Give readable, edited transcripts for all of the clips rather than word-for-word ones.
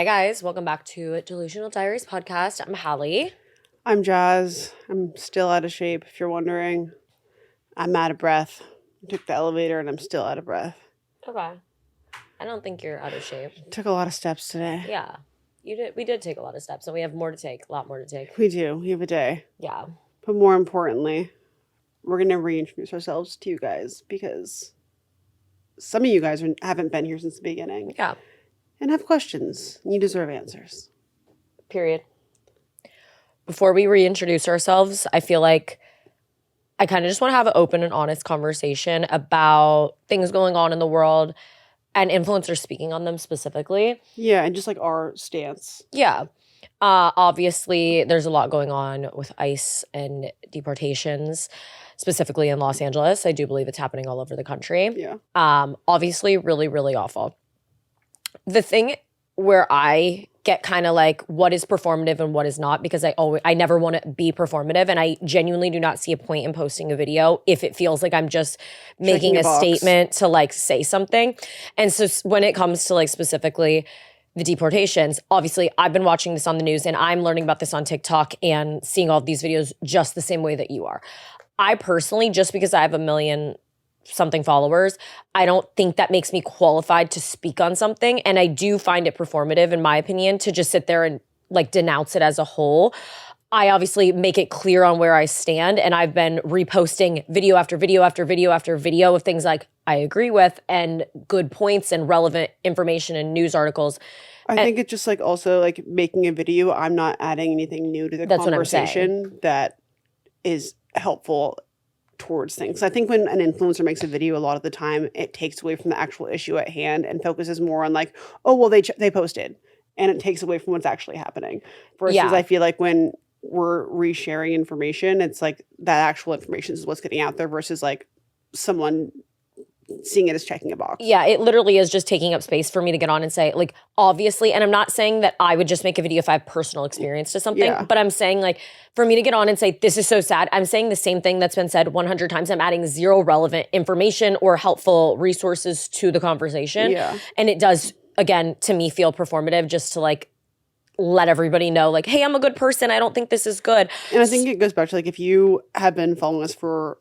Hi guys, welcome back to Delusional Diaries Podcast. I'm Halley. I'm Jaz. I'm still out of shape, if you're wondering. I'm out of breath. I took the elevator and I'm still out of breath. Okay. I don't think you're out of shape. Took a lot of steps today. Yeah. You did. We did take a lot of steps, and we have more to take, a lot more to take. We do. We have a day. Yeah. But more importantly, we're going to reintroduce ourselves to you guys because some of you guys haven't been here since the beginning. Yeah. And have questions. You deserve answers. Period. Before we reintroduce ourselves, I feel like I kind of just want to have an open and honest conversation about things going on in the world and influencers speaking on them specifically. Yeah, and just like our stance. Yeah. Obviously, there's a lot going on with ICE and deportations, specifically in Los Angeles. I do believe it's happening all over the country. Yeah. Obviously, really, really awful. The thing where I get kind of like what is performative and what is not, because I never want to be performative, and I genuinely do not see a point in posting a video if it feels like I'm just making a statement to like say something. And so when it comes to like specifically the deportations, obviously I've been watching this on the news and I'm learning about this on TikTok and seeing all of these videos just the same way that you are. I personally, just because I have 1 million something followers, I don't think that makes me qualified to speak on something. And I do find it performative, in my opinion, to just sit there and like denounce it as a whole. I obviously make it clear on where I stand, and I've been reposting video after video after video after video of things like I agree with and good points and relevant information and news articles. I think it's just like also like making a video. I'm not adding anything new to the conversation that is helpful towards things. I think when an influencer makes a video, a lot of the time it takes away from the actual issue at hand and focuses more on like, oh, well, they posted, and it takes away from what's actually happening. Versus I feel like when we're resharing information, it's like that actual information is what's getting out there versus like someone seeing it as checking a box. Yeah, it literally is just taking up space for me to get on and say, like, obviously, and I'm not saying that I would just make a video if I have personal experience to something, but I'm saying like, for me to get on and say, this is so sad, I'm saying the same thing that's been said 100 times. I'm adding zero relevant information or helpful resources to the conversation. Yeah. And it does, again, to me, feel performative just to like, let everybody know like, hey, I'm a good person. I don't think this is good. And I think it goes back to like, if you have been following us for,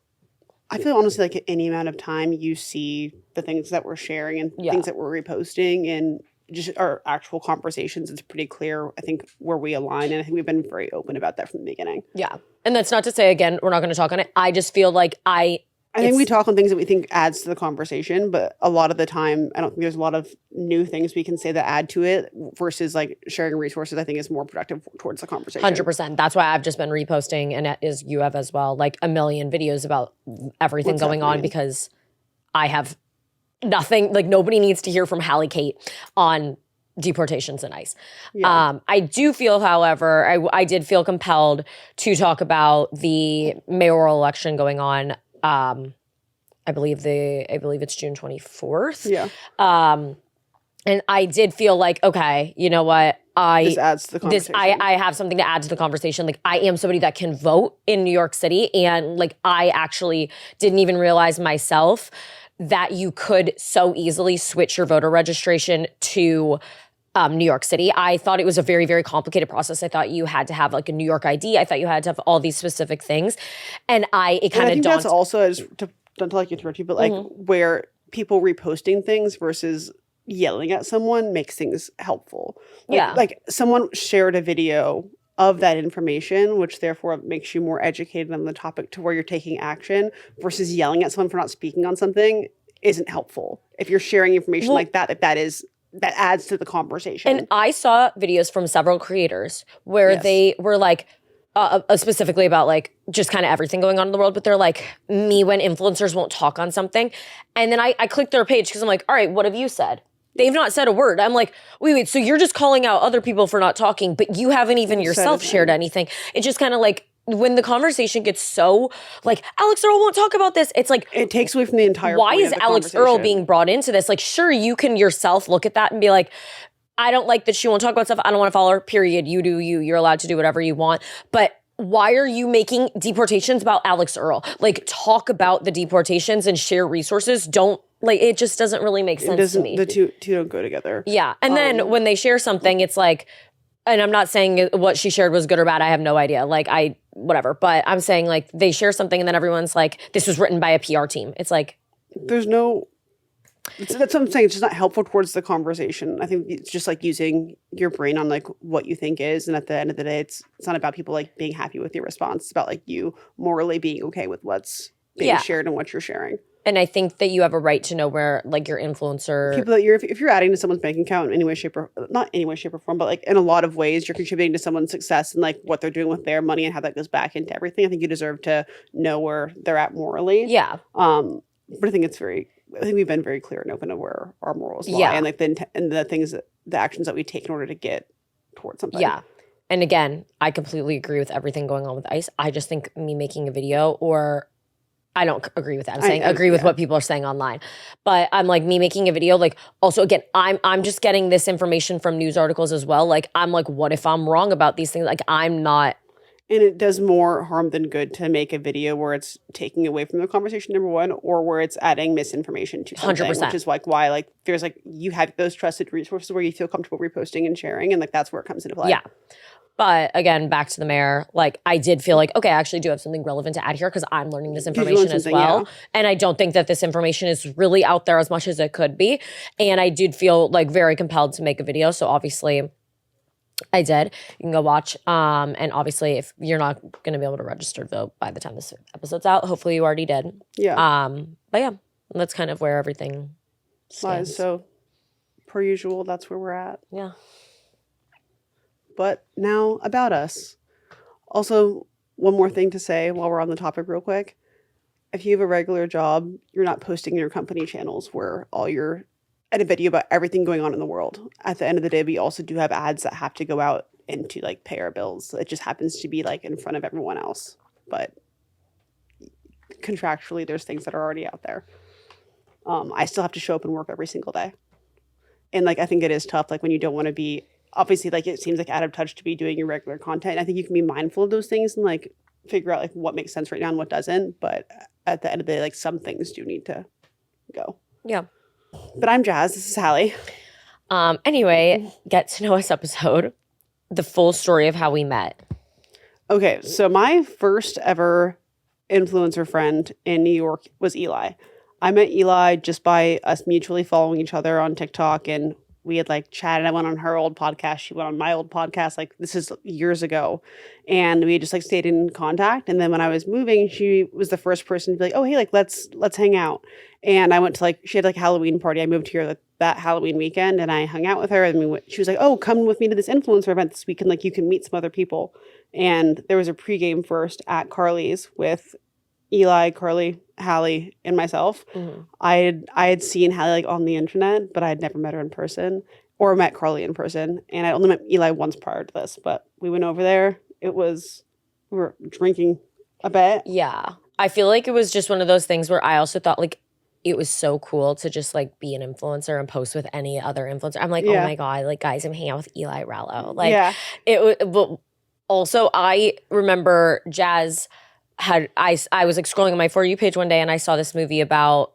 I feel honestly like any amount of time, you see the things that we're sharing and things that we're reposting and just our actual conversations. It's pretty clear, I think, where we align. And I think we've been very open about that from the beginning. Yeah. And that's not to say, again, we're not going to talk on it. I just feel like I think we talk on things that we think adds to the conversation, but a lot of the time, I don't think there's a lot of new things we can say that add to it versus like sharing resources. I think is more productive towards the conversation. 100%. That's why I've just been reposting, and as you have as well, like 1 million videos about everything going on, because I have nothing, like nobody needs to hear from Halley Kate on deportations and ICE. Yeah. I do feel, however, I did feel compelled to talk about the mayoral election going on. I believe it's June 24th. Yeah. And I did feel like, okay, you know what? This adds to the conversation. I have something to add to the conversation. Like, I am somebody that can vote in New York City. And like, I actually didn't even realize myself that you could so easily switch your voter registration to New York City. I thought it was a very, very complicated process. I thought you had to have like a New York ID. I thought you had to have all these specific things. And it kind of dawned. That's also, don't like you interrupt you, but like where people reposting things versus yelling at someone makes things helpful. Like someone shared a video of that information, which therefore makes you more educated on the topic to where you're taking action, versus yelling at someone for not speaking on something isn't helpful. If you're sharing information like that adds to the conversation. And I saw videos from several creators where they were like, specifically about like just kind of everything going on in the world, but they're like, me when influencers won't talk on something. And then I clicked their page because I'm like, all right, what have you said? They've not said a word. I'm like, wait, so you're just calling out other people for not talking, but you haven't even yourself shared anything. It's just kind of like, when the conversation gets so like, Alex Earl won't talk about this, it's like, it takes away from the entire why point is of the Alex Earl being brought into this? Like, sure, you can yourself look at that and be like, I don't like that she won't talk about stuff. I don't want to follow her, period. You do you. You're allowed to do whatever you want. But why are you making deportations about Alex Earl? Like, talk about the deportations and share resources. Don't Like, it just doesn't really make sense to me. The two don't go together. Yeah. And then when they share something, it's like, and I'm not saying what she shared was good or bad. I have no idea. Like, whatever. But I'm saying, like, they share something and then everyone's like, this was written by a PR team. It's like. There's no. That's what I'm saying. It's just not helpful towards the conversation. I think it's just like using your brain on like what you think is. And at the end of the day, it's not about people like being happy with your response. It's about like you morally being okay with what's being shared and what you're sharing. And I think that you have a right to know where like your influencer people that if you're adding to someone's bank account in any way, shape, or not any way, shape, or form, but like in a lot of ways, you're contributing to someone's success and like what they're doing with their money and how that goes back into everything. I think you deserve to know where they're at morally. Yeah. But I think we've been very clear and open of where our morals lie and like the things the actions that we take in order to get towards something. Yeah. And again, I completely agree with everything going on with ICE. I just think me making a video, or I don't agree with that. I'm saying agree with what people are saying online. But I'm like, me making a video, like, also again, I'm just getting this information from news articles as well. Like, I'm like, what if I'm wrong about these things? Like, I'm not. And it does more harm than good to make a video where it's taking away from the conversation, number one, or where it's adding misinformation to something. 100%. Which is like why like there's like you have those trusted resources where you feel comfortable reposting and sharing, and like that's where it comes into play. Yeah. But again, back to the mayor, like I did feel like, okay, I actually do have something relevant to add here because I'm learning this information as well. Yeah. And I don't think that this information is really out there as much as it could be. And I did feel like very compelled to make a video. So obviously I did. You can go watch. And obviously if you're not going to be able to register to vote by the time this episode's out, hopefully you already did. Yeah. But yeah, that's kind of where everything stands. So per usual, that's where we're at. Yeah. But now about us. Also, one more thing to say while we're on the topic real quick. If you have a regular job, you're not posting your company channels where you're at a video about everything going on in the world. At the end of the day, we also do have ads that have to go out and to like pay our bills. It just happens to be like in front of everyone else. But contractually, there's things that are already out there. I still have to show up and work every single day. And like, I think it is tough. Like when you don't want to be, obviously, like it seems like out of touch to be doing your regular content. I think you can be mindful of those things and like figure out like what makes sense right now and what doesn't. But at the end of the day, like some things do need to go. Yeah. But I'm Jaz. This is Halley. Anyway, get to know us episode. The full story of how we met. Okay, so my first ever influencer friend in New York was Eli. I met Eli just by us mutually following each other on TikTok, and we had like chatted. I went on her old podcast. She went on my old podcast. Like this is years ago. And we just like stayed in contact. And then when I was moving, she was the first person to be like, oh, hey, like let's hang out. And I went to like, she had like a Halloween party. I moved here that Halloween weekend and I hung out with her. And she was like, oh, come with me to this influencer event this weekend. Like you can meet some other people. And there was a pregame first at Carly's with Eli, Carly, Halley, and myself. Mm-hmm. I had seen Halley like on the internet, but I had never met her in person or met Carly in person. And I only met Eli once prior to this, but we went over there. We were drinking a bit. Yeah. I feel like it was just one of those things where I also thought like it was so cool to just like be an influencer and post with any other influencer. I'm like, oh my God, like guys, I'm hanging out with Eli Rallo. Like it was, but also I remember Jaz I was like scrolling on my For You page one day and I saw this movie about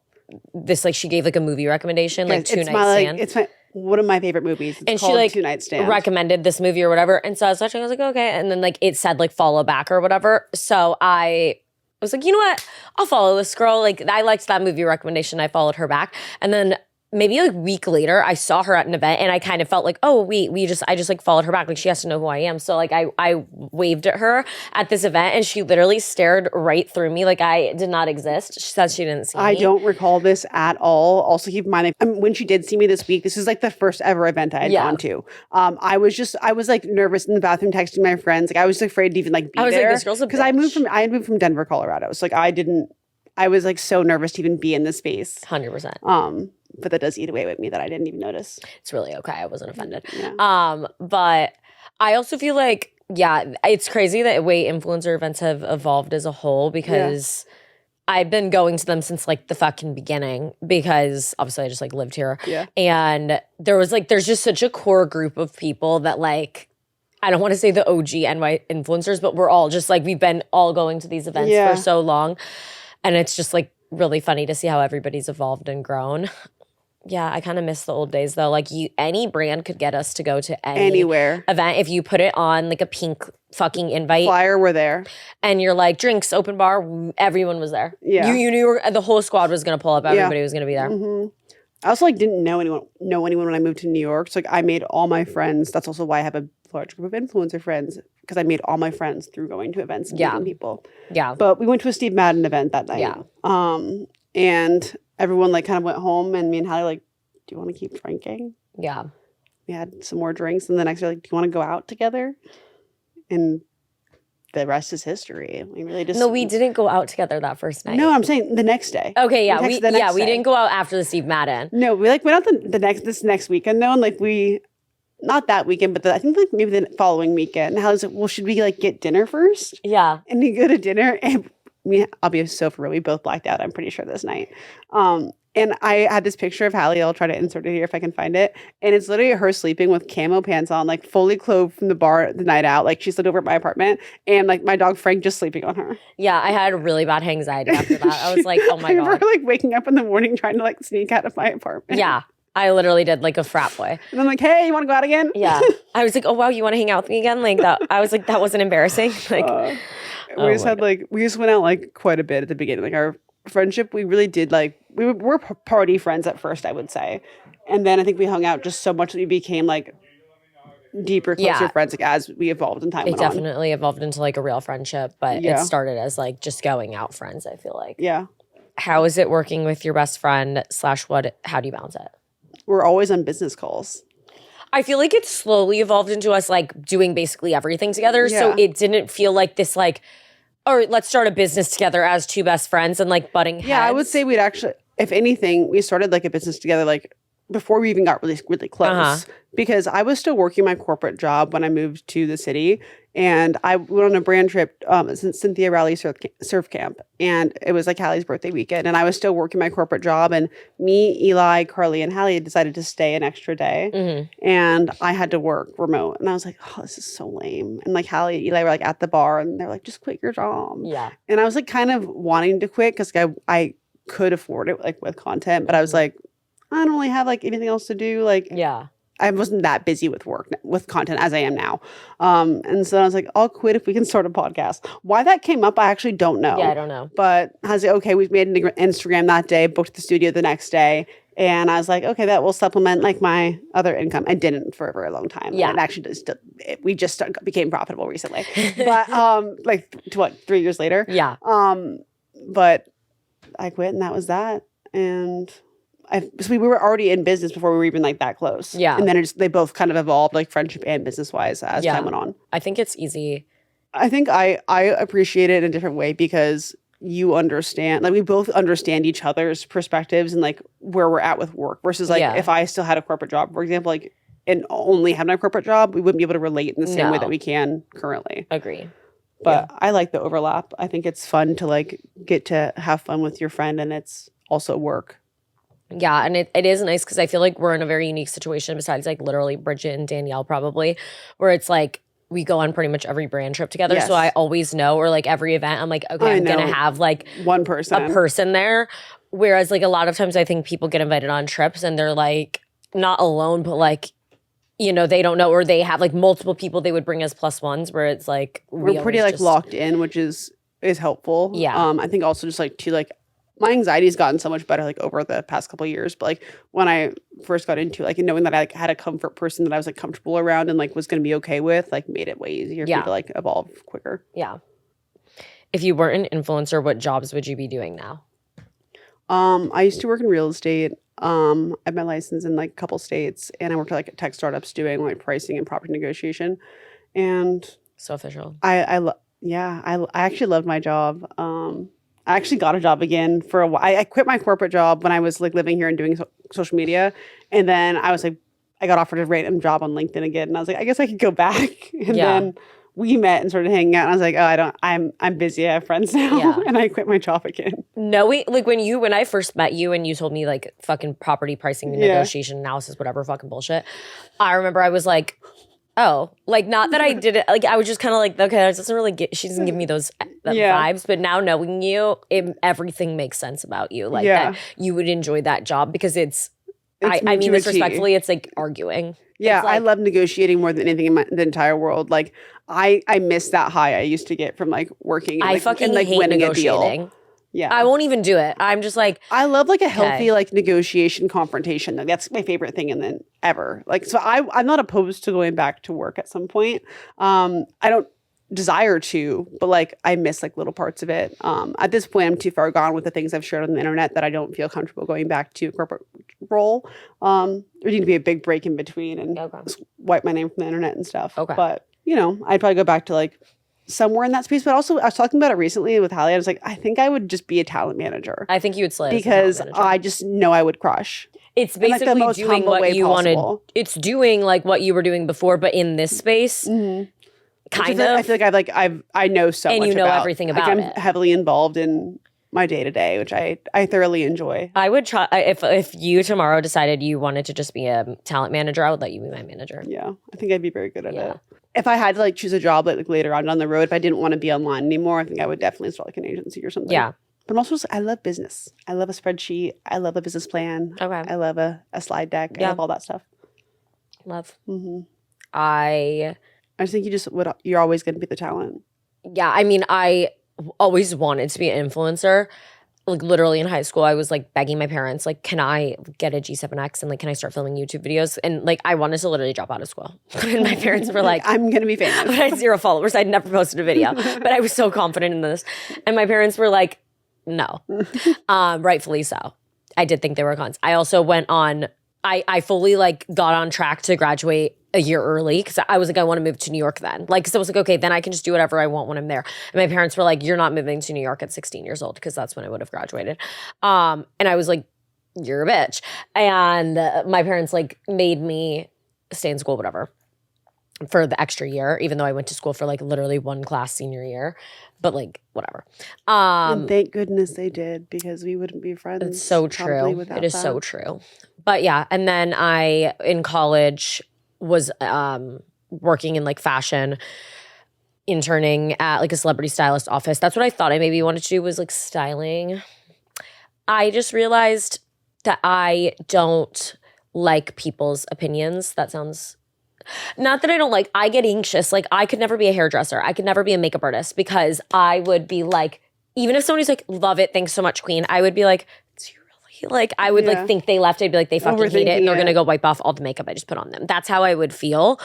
this, like she gave like a movie recommendation, like Two Night Stand. It's one of my favorite movies. It's and called she like Two Night Stand. Recommended this movie or whatever. And so I was watching, I was like, okay. And then like it said like follow back or whatever. So I was like, you know what? I'll follow this girl. Like I liked that movie recommendation. I followed her back. And then maybe like a week later, I saw her at an event and I kind of felt like, oh, I just like followed her back. Like she has to know who I am. So like I waved at her at this event and she literally stared right through me like I did not exist. She said she didn't see me. I don't recall this at all. Also keep in mind, when she did see me this week, this is like the first ever event I had gone to. I was like nervous in the bathroom texting my friends. Like I was afraid to even like be there. I was like, this girl's a bitch. Because I had moved from Denver, Colorado. So like I was like so nervous to even be in this space. 100%. But that does eat away with me that I didn't even notice. It's really okay. I wasn't offended. Yeah. But I also feel like, it's crazy the way influencer events have evolved as a whole because I've been going to them since like the fucking beginning because obviously I just like lived here. Yeah. And there's just such a core group of people that like, I don't want to say the OG NY influencers, but we're all just like, we've been all going to these events for so long. And it's just like, really funny to see how everybody's evolved and grown. Yeah, I kind of miss the old days though. Like any brand could get us to go to anywhere event if you put it on like a pink fucking invite flyer. We're there, and you're like drinks, open bar. Everyone was there. Yeah, you knew the whole squad was gonna pull up. Everybody was gonna be there. Mm-hmm. I also like didn't know anyone when I moved to New York. So like I made all my friends. That's also why I have a large group of influencer friends because I made all my friends through going to events and meeting people. Yeah, but we went to a Steve Madden event that night. Yeah, and everyone like kind of went home, and me and Halley like, do you want to keep drinking? Yeah. We had some more drinks, and the next day like, do you want to go out together? And the rest is history. We really just we didn't go out together that first night. No, I'm saying the next day. Okay, yeah, we didn't go out after the Steve Madden. No, we like went out this next weekend though, and like we not that weekend, but I think like maybe the following weekend. And Halley's like, well, should we like get dinner first? Yeah, and we go to dinner and. I'll be so for real. We both blacked out, I'm pretty sure, this night. And I had this picture of Halley. I'll try to insert it here if I can find it. And it's literally her sleeping with camo pants on, like fully clothed from the bar the night out. Like she slept over at my apartment. And like my dog Frank just sleeping on her. Yeah, I had really bad anxiety after that. I was like, oh my God. I remember like waking up in the morning trying to like sneak out of my apartment. Yeah. I literally did like a frat boy. And I'm like, hey, you want to go out again? Yeah. I was like, oh wow, you want to hang out with me again? Like that. I was like, that wasn't embarrassing. Like we just went out like quite a bit at the beginning. Like our friendship, we really did like we were party friends at first, I would say, and then I think we hung out just so much that we became like deeper, closer friends. Like as we evolved in time, it definitely evolved into like a real friendship. But it started as like just going out friends. I feel like. Yeah. How is it working with your best friend / what? How do you balance it? We're always on business calls. I feel like it slowly evolved into us like doing basically everything together. Yeah. So it didn't feel like this like, or let's start a business together as two best friends and like butting heads. Yeah, I would say we'd actually, if anything, we started like a business together like before we even got really, really close. Because I was still working my corporate job when I moved to the city. And I went on a brand trip, Cynthia Rowley surf camp. And it was like Halley's birthday weekend. And I was still working my corporate job. And me, Eli, Carly, and Halley decided to stay an extra day. Mm-hmm. And I had to work remote. And I was like, oh, this is so lame. And like Halley and Eli were like at the bar. And they're like, just quit your job. Yeah. And I was like kind of wanting to quit because I could afford it like with content. But I was like, I don't really have like anything else to do. Like, yeah. I wasn't that busy with work, with content as I am now. And so I was like, I'll quit if we can start a podcast. Why that came up, I actually don't know. Yeah, I don't know. But I was like, okay, we've made an Instagram that day, booked the studio the next day. And I was like, okay, that will supplement like my other income. I didn't for a very long time. Yeah. And actually we just became profitable recently. But like 3 years later? Yeah. But I quit and that was that. And so we were already in business before we were even like that close. Yeah. And then they both kind of evolved like friendship and business wise as time went on. I think it's easy. I think I appreciate it in a different way because you understand, like we both understand each other's perspectives and like where we're at with work versus like if I still had a corporate job, for example, like and only had my corporate job, we wouldn't be able to relate in the same way that we can currently. Agree. But I like the overlap. I think it's fun to like get to have fun with your friend and it's also work. Yeah, and it is nice because I feel like we're in a very unique situation besides like literally Bridget and Danielle probably, where it's like we go on pretty much every brand trip together. Yes. So I always know, or like every event, I'm like, okay, I'm going to have like a person there. Whereas like a lot of times I think people get invited on trips and they're like not alone, but like, you know, they don't know, or they have like multiple people they would bring as plus ones where it's like. We're pretty like locked in, which is helpful. Yeah. I think also just like to like, my anxiety's gotten so much better like over the past couple of years. But like when I first got into like knowing that I like had a comfort person that I was like comfortable around and like was going to be okay with, like made it way easier for me to like evolve quicker. Yeah. If you weren't an influencer, what jobs would you be doing now? I used to work in real estate. I have my license in like a couple states and I worked at like tech startups doing like pricing and property negotiation. And so official. I actually loved my job. I actually got a job again for a while. I quit my corporate job when I was like living here and doing social media. And then I was like, I got offered a random job on LinkedIn again. And I was like, I guess I could go back. And then we met and started hanging out. And I was like, oh, I'm busy. I have friends now. Yeah. And I quit my job again. No, like when I first met you and you told me like fucking property pricing, negotiation, analysis, whatever fucking bullshit. I remember I was like, Oh, like not that I did it. Like I was just kind of like, okay, that doesn't really she doesn't give me those vibes. But now knowing you, everything makes sense about you. Like that you would enjoy that job because I mean this respectfully, it's like arguing. Yeah, like, I love negotiating more than anything in the entire world. Like I miss that high I used to get from like working and, I fucking hate winning negotiating. A deal. Yeah. I won't even do it. I'm just like, I love like a healthy like negotiation confrontation. Like that's my favorite thing in the ever. Like so I'm not opposed to going back to work at some point. I don't desire to, but like I miss like little parts of it. At this point I'm too far gone with the things I've shared on the internet that I don't feel comfortable going back to a corporate role. There need to be a big break in between and just wipe my name from the internet and stuff. Okay. But you know, I'd probably go back to like somewhere in that space. But also I was talking about it recently with Halley. I was like, I think I would just be a talent manager. I think you would slay because I just know I would crush. It's basically like doing what you wanted. It's doing like what you were doing before, but in this space. Mm-hmm. Kind of. I feel like I know so much about. And you know everything about like, it. I'm heavily involved in my day-to-day, which I thoroughly enjoy. I would try, if you tomorrow decided you wanted to just be a talent manager, I would let you be my manager. Yeah, I think I'd be very good at it. If I had to like choose a job like later on down the road, if I didn't want to be online anymore, I think I would definitely start like an agency or something. Yeah. But I'm also just, I love business. I love a spreadsheet. I love a business plan. Okay. I love a slide deck. I love all that stuff. Love. Mm-hmm. I just think you're always going to be the talent. Yeah, I mean, I always wanted to be an influencer. Like literally in high school, I was like begging my parents, like, can I get a G7X and like, can I start filming YouTube videos? And like, I wanted to literally drop out of school. And my parents were like, I'm going to be famous. But I had 0 followers. I'd never posted a video, but I was so confident in this. And my parents were like, no, rightfully so. I did think there were cons. I also went on, I fully like got on track to graduate a year early because I was like, I want to move to New York then. Like, because I was like, okay, then I can just do whatever I want when I'm there. And my parents were like, you're not moving to New York at 16 years old because that's when I would have graduated. And I was like, you're a bitch. And my parents like made me stay in school, whatever, for the extra year, even though I went to school for like literally 1 class senior year. But like, whatever. And thank goodness they did because we wouldn't be friends. It's so true. It is so true. But yeah, and then I, in college, was working in like fashion, interning at like a celebrity stylist office. That's what I thought I maybe wanted to do, was like styling. I just realized that I don't like people's opinions. That sounds... Not that I don't like, I get anxious. Like I could never be a hairdresser. I could never be a makeup artist because I would be like, even if somebody's like, love it, thanks so much, queen, I would be like, do you really? Like I would like think they left. I'd be like, they fucking hate it and they're going to go wipe off all the makeup I just put on them. That's how I would feel.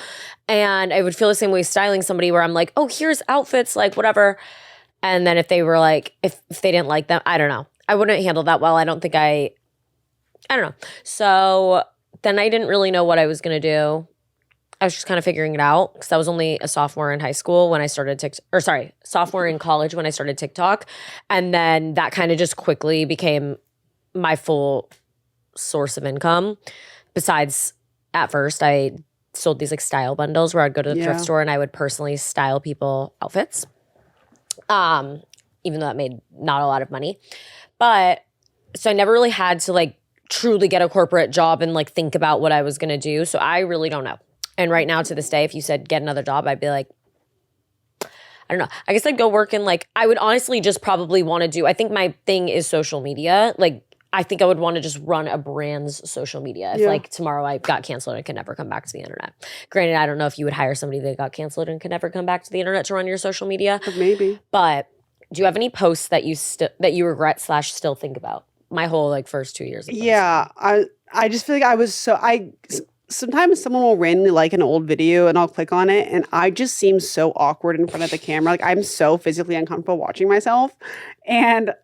And I would feel the same way styling somebody where I'm like, oh, here's outfits, like whatever. And then if they were like, if they didn't like them, I don't know. I wouldn't handle that well. I don't think I don't know. So then I didn't really know what I was going to do. I was just kind of figuring it out because I was only a sophomore in high school when I started sophomore in college when I started TikTok. And then that kind of just quickly became my full source of income. Besides, at first, I sold these like style bundles where I'd go to the thrift store and I would personally style people outfits. Even though that made not a lot of money. But so I never really had to like truly get a corporate job and like think about what I was going to do. So I really don't know. And right now, to this day, if you said get another job, I'd be like, I don't know. I guess I'd go work in like, I would honestly just probably want to do, I think my thing is social media. Like, I think I would want to just run a brand's social media. If like tomorrow I got canceled and could never come back to the internet. Granted, I don't know if you would hire somebody that got canceled and could never come back to the internet to run your social media. But maybe. But do you have any posts that you regret / still think about? My whole like first 2 years of posting. Yeah. I just feel like sometimes someone will randomly like an old video and I'll click on it and I just seem so awkward in front of the camera. Like I'm so physically uncomfortable watching myself. And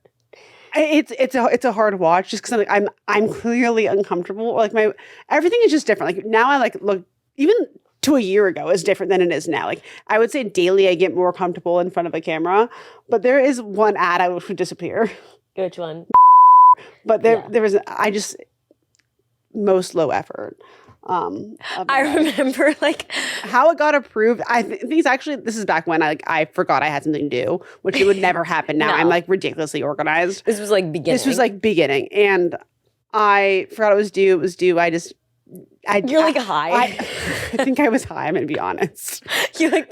it's a hard watch just because I'm clearly uncomfortable. Like everything is just different. Like now I like look, even to a year ago is different than it is now. Like I would say daily I get more comfortable in front of a camera, but there is one ad I wish would disappear. Which one? But there was, most low effort. I remember like how it got approved. I think this is back when I forgot I had something to do, which it would never happen now. No. I'm like ridiculously organized. This was like beginning. And I forgot it was due. It was due. I just You're like high. I think I was high, I'm going to be honest. You like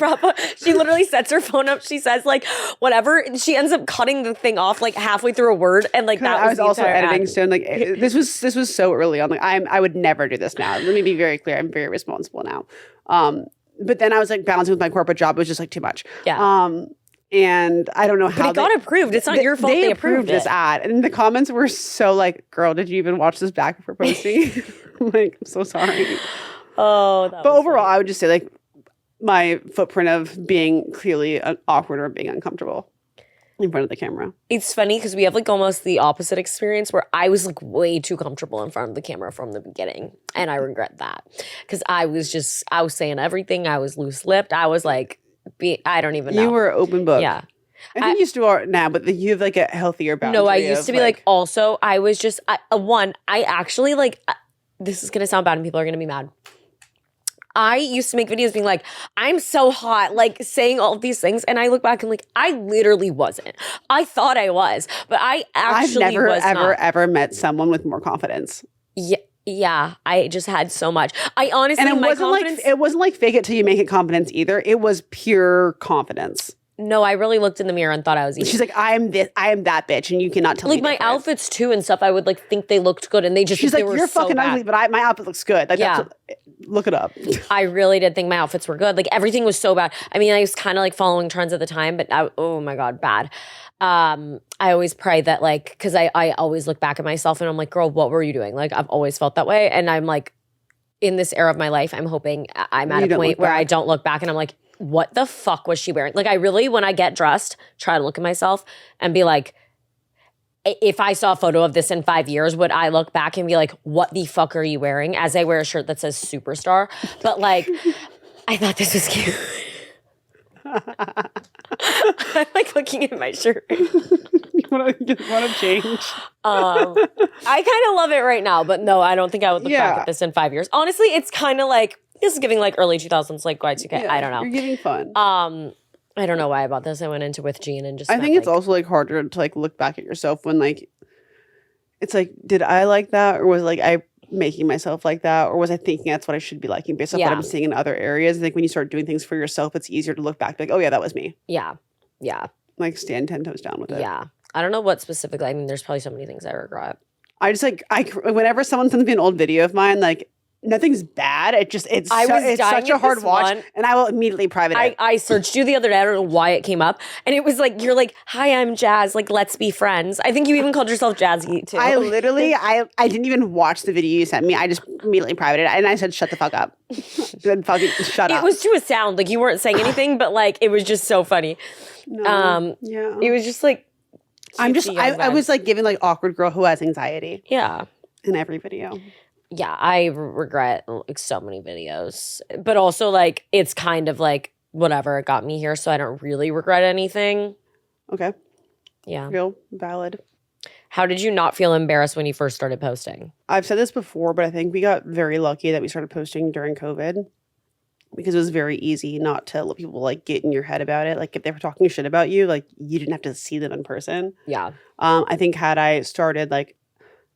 she literally sets her phone up. She says like whatever. And she ends up cutting the thing off like halfway through a word. And like that I was also editing ad. soon. Like this was so early on. Like I would never do this now. Let me be very clear. I'm very responsible now. But then I was like balancing with my corporate job. It was just like too much. Yeah. And I don't know how it got approved. It's not your fault they approved this ad. And the comments were so like, girl, did you even watch this back before posting? I'm like, I'm so sorry. Oh, but overall, I would just say like my footprint of being clearly awkward or being uncomfortable in front of the camera. It's funny because we have like almost the opposite experience where I was like way too comfortable in front of the camera from the beginning. And I regret that because I was saying everything. I was loose-lipped. I was like, I don't even know. You were open book. Yeah. I think you still are now, but you have like a healthier boundary. No, I used to be like also, I was just, I actually like, this is going to sound bad and people are going to be mad. I used to make videos being like, I'm so hot, like saying all of these things. And I look back and like, I literally wasn't. I thought I was, but I actually I've never, was ever met someone with more confidence. Yeah, I just had so much. I honestly, and it wasn't like fake it till you make it confidence either. It was pure confidence. No, I really looked in the mirror and thought I was easy. She's like, I am that bitch, and you cannot tell me. Like my outfits too and stuff, I would like think they looked good, and they just she's like, were you're so fucking bad. ugly, but my outfit looks good. Like, yeah, look it up. I really did think my outfits were good. Like everything was so bad. I mean, I was kind of like following trends at the time, but oh my god, bad. I always pray that like, because I always look back at myself and I'm like, girl, what were you doing? Like I've always felt that way, and I'm like, in this era of my life, I'm hoping I'm at a point where I don't look back and I'm like, what the fuck was she wearing? Like I really, when I get dressed, try to look at myself and be like, if I saw a photo of this in 5 years, would I look back and be like, what the fuck are you wearing? As I wear a shirt that says superstar. But like, I thought this was cute. I'm like looking at my shirt. You want to change? I kind of love it right now, but no, I don't think I would look back at this in 5 years. Honestly, it's kind of like, this is giving like early 2000s, like Y2K. Yeah, I don't know. You're getting fun. I don't know why about this. I went into with Gene and just. I think it's also like harder to like look back at yourself when like, it's like, did I like that, or was like I making myself like that, or was I thinking that's what I should be liking based off what I'm seeing in other areas? I think when you start doing things for yourself, it's easier to look back like, oh yeah, that was me. Yeah. Like stand 10 toes down with it. Yeah. I don't know what specifically. I mean, there's probably so many things I regret. I just like whenever someone sends me an old video of mine, like nothing's bad. It's such a hard watch, and I will immediately private it. I searched you the other day. I don't know why it came up, and it was like you're like, "Hi, I'm Jaz. Like, let's be friends." I think you even called yourself Jazzy too. I literally, I didn't even watch the video you sent me. I just immediately privated it, and I said, "Shut the fuck up." Then fucking shut up. It was to a sound like you weren't saying anything, but like it was just so funny. No, yeah, it was just like I was like giving like awkward girl who has anxiety. Yeah, in every video. Yeah, I regret like so many videos, but also like it's kind of like whatever, it got me here, so I don't really regret anything. Okay. Yeah. Real valid. How did you not feel embarrassed when you first started posting? I've said this before, but I think we got very lucky that we started posting during COVID because it was very easy not to let people like get in your head about it. Like if they were talking shit about you, like you didn't have to see them in person. Yeah. I think had I started like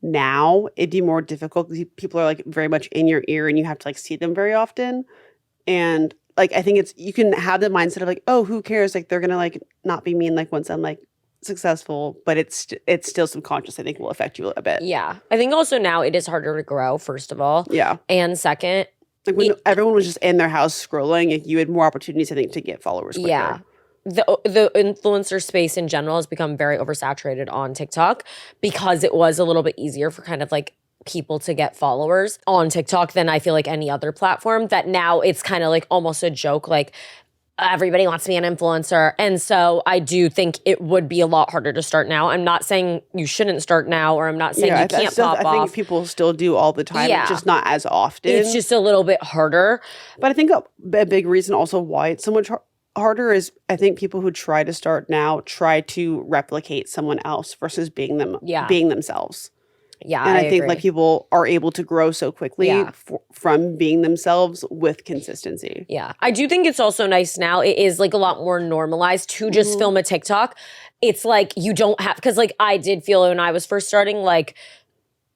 now, it'd be more difficult because people are like very much in your ear and you have to like see them very often. And like I think you can have the mindset of like, oh, who cares? Like they're gonna like not be mean like once I'm like successful, but it's still subconscious. I think will affect you a bit. Yeah, I think also now it is harder to grow. First of all, yeah, and second, like when everyone was just in their house scrolling, like, you had more opportunities I think to get followers quicker. Yeah. The influencer space in general has become very oversaturated on TikTok because it was a little bit easier for kind of like people to get followers on TikTok than I feel like any other platform, that now it's kind of like almost a joke, like everybody wants to be an influencer. And so I do think it would be a lot harder to start now. I'm not saying you shouldn't start now, or I'm not saying you can't pop off. I think people still do all the time. Yeah. It's just not as often. It's just a little bit harder. But I think a big reason also why it's so much harder is I think people who try to start now try to replicate someone else versus being themselves. Yeah, and I think like people are able to grow so quickly from being themselves with consistency. Yeah, I do think it's also nice now. It is like a lot more normalized to just film a TikTok. It's like you don't have, because like I did feel when I was first starting, like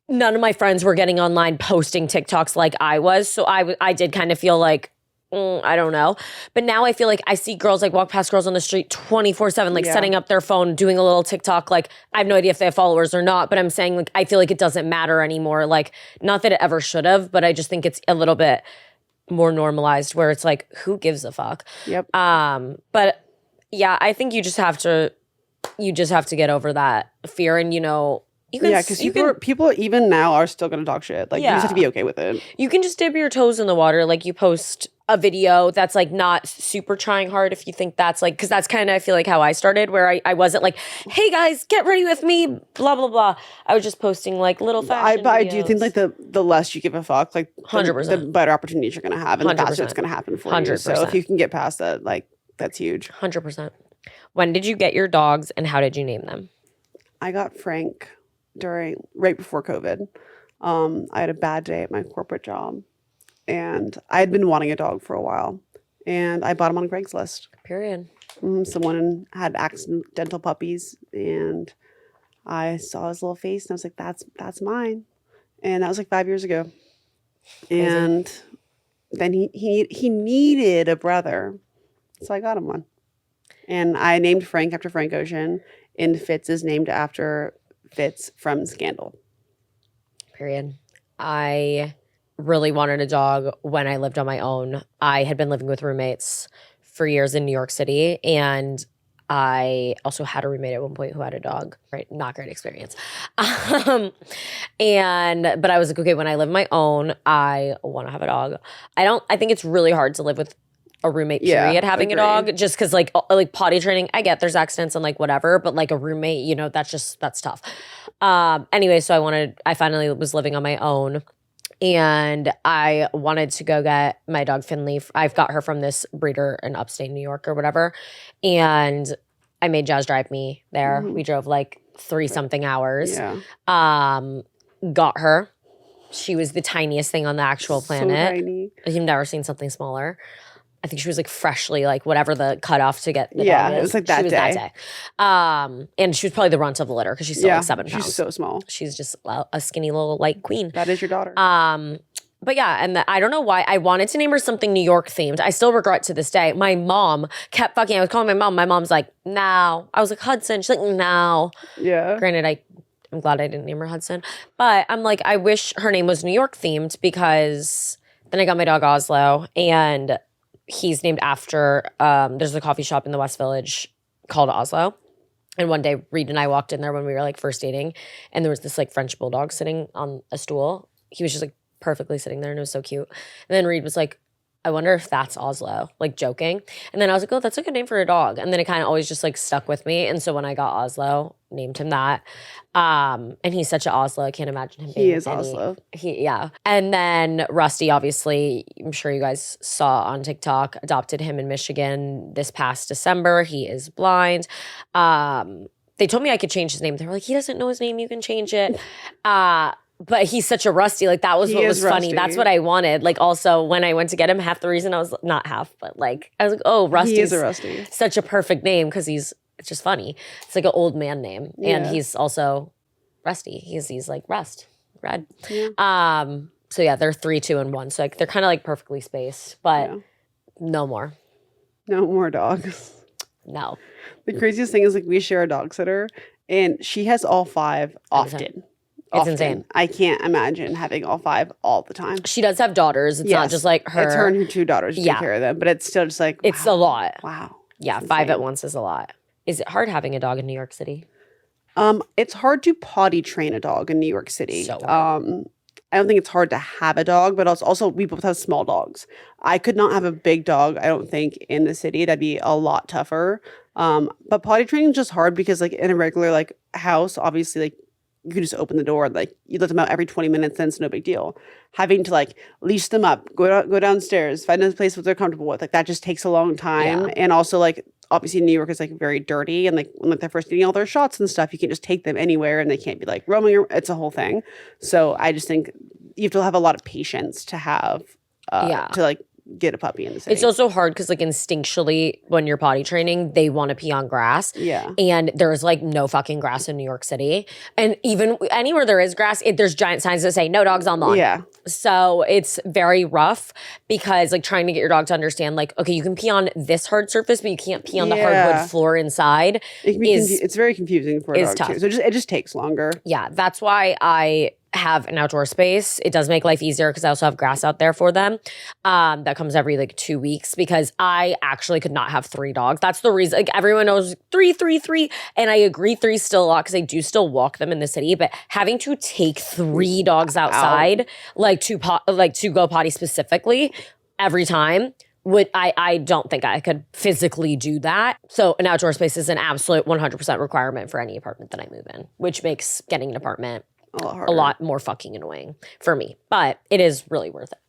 none of my friends were getting online posting TikToks like I was. So I did kind of feel like, I don't know. But now I feel like I see girls, like walk past girls on the street 24/7, like setting up their phone, doing a little TikTok. Like, I have no idea if they have followers or not, but I'm saying, like, I feel like it doesn't matter anymore. Like, not that it ever should have, but I just think it's a little bit more normalized where it's like, who gives a fuck? Yep. But yeah, I think you just have to get over that fear, and because people even now are still going to talk shit. Like, you just have to be okay with it. You can just dip your toes in the water. Like, you post a video that's like not super trying hard if you think that's like, because that's kind of, I feel like, how I started, where I wasn't like, hey guys, get ready with me, blah, blah, blah. I was just posting like little fashion But I videos. do think like the less you give a fuck, like 100%. the better opportunities you're going to have, and 100%. the faster it's going to happen for 100%. you. So if you can get past that, like, that's huge. 100%. When did you get your dogs and how did you name them? I got Frank right before COVID. I had a bad day at my corporate job, and I had been wanting a dog for a while, and I bought him on Craigslist. Period. Someone had accidental puppies, and I saw his little face, and I was like, that's mine. And that was like 5 years ago. And then he needed a brother, so I got him one. And I named Frank after Frank Ocean, and Fitz is named after Fitz from Scandal. Period. I really wanted a dog when I lived on my own. I had been living with roommates for years in New York City, and I also had a roommate at one point who had a dog. Right, not great experience. But I was like, okay, when I live on my own, I want to have a dog. I think it's really hard to live with a roommate period having a dog, just because like potty training, I get there's accidents and like whatever, but like a roommate, that's tough. Anyway, so I finally was living on my own, and I wanted to go get my dog Finley. I've got her from this breeder in upstate New York or whatever, and I made Jaz drive me there. We drove like 3-something hours. Got her. She was the tiniest thing on the actual planet. So tiny. You've never seen something smaller. I think she was like freshly, like whatever the cutoff to get the dog is. It was like that day. And she was probably the runt of the litter because she's still like 7 pounds. She's so small. She's just a skinny little light queen. That is your daughter. But yeah, and I don't know why I wanted to name her something New York themed. I still regret to this day. My mom kept fucking. I was calling my mom. My mom's like, no. I was like, Hudson. She's like, no. Yeah. Granted, I'm glad I didn't name her Hudson. But I'm like, I wish her name was New York themed, because then I got my dog Oslo, and he's named after, there's a coffee shop in the West Village called Oslo. And one day, Reed and I walked in there when we were like first dating, and there was this like French bulldog sitting on a stool. He was just like perfectly sitting there, and it was so cute. And then Reed was like, I wonder if that's Oslo, like joking. And then I was like, oh, that's a good name for a dog. And then it kind of always just like stuck with me. And so when I got Oslo, named him that. And he's such an Oslo. I can't imagine him being. He is Oslo. Yeah. And then Rusty, obviously, I'm sure you guys saw on TikTok, adopted him in Michigan this past December. He is blind. They told me I could change his name. They were like, he doesn't know his name. You can change it. But he's such a Rusty. Like, that was what was funny. That's what I wanted. Like, also, when I went to get him, half the reason I was, not half, but like, I was like, oh, Rusty's he is a Rusty. Such a perfect name, because it's just funny. It's like an old man name. Yeah. And he's also Rusty. He's like Rust, red. Yeah. So yeah, they're 3, 2, and 1. So like, they're kind of like perfectly spaced, but no more. No more dogs. No. The craziest thing is, like, we share a dog sitter, and she has all 5 often. It's insane. I can't imagine having all 5 all the time. She does have daughters. It's not just like her. It's her and her 2 daughters take care of them, but it's still just like, wow. It's a lot. Wow. Yeah, 5 at once is a lot. Is it hard having a dog in New York City? It's hard to potty train a dog in New York City. So hard. I don't think it's hard to have a dog, but also we both have small dogs. I could not have a big dog, I don't think, in the city. That'd be a lot tougher. But potty training is just hard because, like, in a regular like house, obviously, like, you could just open the door and like you let them out every 20 minutes, then it's no big deal. Having to like leash them up, go downstairs, find a place that they're comfortable with, like that just takes a long time. Yeah. And also, like, obviously New York is like very dirty, and like when like they're first getting all their shots and stuff, you can't just take them anywhere, and they can't be like roaming. It's a whole thing. So I just think you have to have a lot of patience to have to like get a puppy in the city. It's also hard because like instinctually when you're potty training, they want to pee on grass. Yeah. And there's like no fucking grass in New York City. And even anywhere there is grass, there's giant signs that say no dogs on lawn. Yeah. So it's very rough because like trying to get your dog to understand like, okay, you can pee on this hard surface, but you can't pee on the hardwood floor inside. It's very confusing for a dog tough. too. So it just takes longer. Yeah, that's why I have an outdoor space. It does make life easier because I also have grass out there for them that comes every like 2 weeks because I actually could not have 3 dogs. That's the reason. Like everyone knows 3. And I agree 3 is still a lot because I do still walk them in the city. But having to take 3 dogs outside like to go potty specifically every time I don't think I could physically do that. So an outdoor space is an absolute 100% requirement for any apartment that I move in, which makes getting an apartment a lot more fucking annoying for me. But it is really worth it.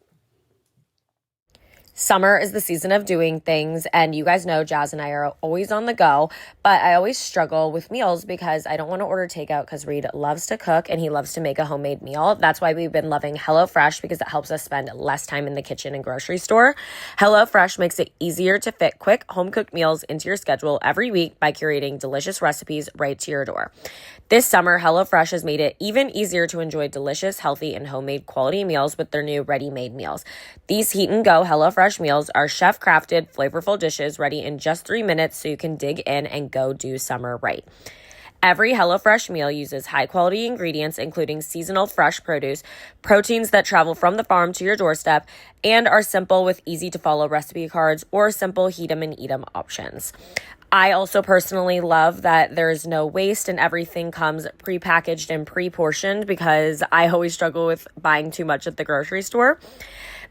Summer is the season of doing things, and you guys know Jaz and I are always on the go, but I always struggle with meals because I don't want to order takeout because Reed loves to cook and he loves to make a homemade meal. That's why we've been loving HelloFresh because it helps us spend less time in the kitchen and grocery store. HelloFresh makes it easier to fit quick home-cooked meals into your schedule every week by curating delicious recipes right to your door. This summer, HelloFresh has made it even easier to enjoy delicious, healthy, and homemade quality meals with their new ready-made meals. These heat-and-go HelloFresh meals are chef-crafted, flavorful dishes ready in just 3 minutes so you can dig in and go do summer right. Every HelloFresh meal uses high-quality ingredients, including seasonal fresh produce, proteins that travel from the farm to your doorstep, and are simple with easy-to-follow recipe cards or simple heat 'em and eat 'em options. I also personally love that there's no waste and everything comes prepackaged and pre-portioned because I always struggle with buying too much at the grocery store.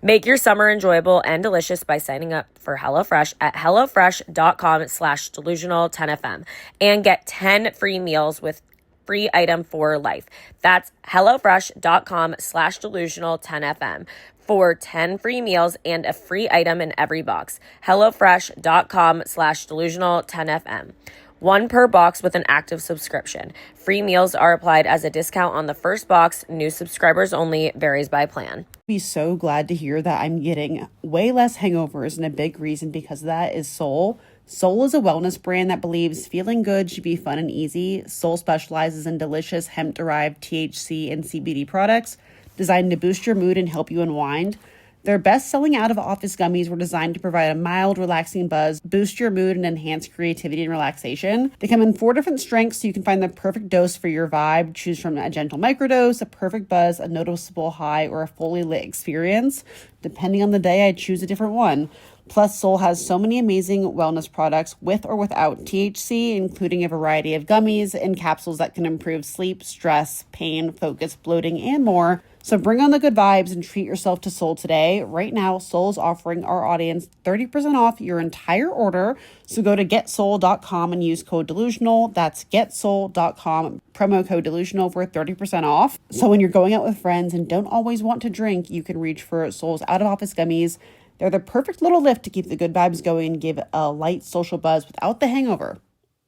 Make your summer enjoyable and delicious by signing up for HelloFresh at hellofresh.com/delusional10fm and get 10 free meals with free item for life. That's hellofresh.com/delusional10fm for 10 free meals and a free item in every box. hellofresh.com/delusional10fm. 1 per box with an active subscription. Free meals are applied as a discount on the first box. New subscribers only. Varies by plan. Be so glad to hear that I'm getting way less hangovers, and a big reason because of that is Soul. Soul is a wellness brand that believes feeling good should be fun and easy. Soul specializes in delicious hemp-derived THC and CBD products designed to boost your mood and help you unwind. Their best-selling out-of-office gummies were designed to provide a mild, relaxing buzz, boost your mood, and enhance creativity and relaxation. They come in 4 different strengths, so you can find the perfect dose for your vibe. Choose from a gentle microdose, a perfect buzz, a noticeable high, or a fully lit experience. Depending on the day, I choose a different one. Plus, Soul has so many amazing wellness products with or without THC, including a variety of gummies and capsules that can improve sleep, stress, pain, focus, bloating, and more. So bring on the good vibes and treat yourself to Soul today. Right now, Soul is offering our audience 30% off your entire order. So go to getsoul.com and use code delusional. That's getsoul.com, promo code delusional for 30% off. So when you're going out with friends and don't always want to drink, you can reach for Soul's out-of-office gummies. They're the perfect little lift to keep the good vibes going and give a light social buzz without the hangover.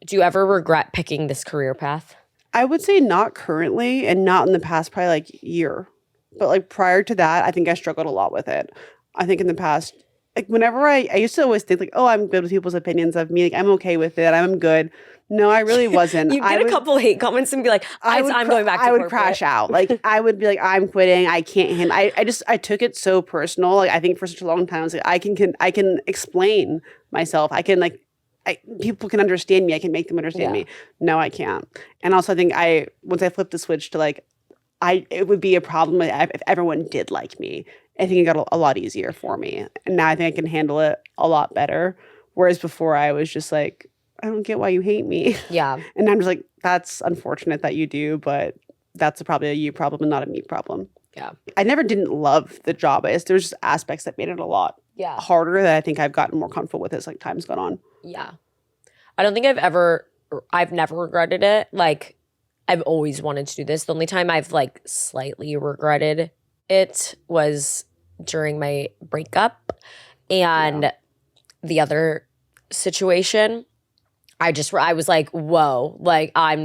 Do you ever regret picking this career path? I would say not currently and not in the past probably like year. But like prior to that, I think I struggled a lot with it. I think in the past, like whenever I used to always think like, oh, I'm good with people's opinions of me. Like I'm okay with it. I'm good. No, I really wasn't. You'd get a couple hate comments and be like, I'm going back to I would corporate. crash out. Like I would be like, I'm quitting. I can't handle. I took it so personal. Like I think for such a long time, I was like, I can explain myself. I can people can understand me. I can make them understand me. No, I can't. And also I think once I flipped the switch to like, it would be a problem if everyone did like me. I think it got a lot easier for me. And now I think I can handle it a lot better. Whereas before I was just like, I don't get why you hate me. Yeah. And I'm just like, that's unfortunate that you do, but that's probably a you problem and not a me problem. Yeah. I never didn't love the job. There's just aspects that made it a lot harder that I think I've gotten more comfortable with as like time's gone on. Yeah. I don't think I've never regretted it. Like, I've always wanted to do this. The only time I've like slightly regretted it was during my breakup and the other situation. I was like, whoa, like I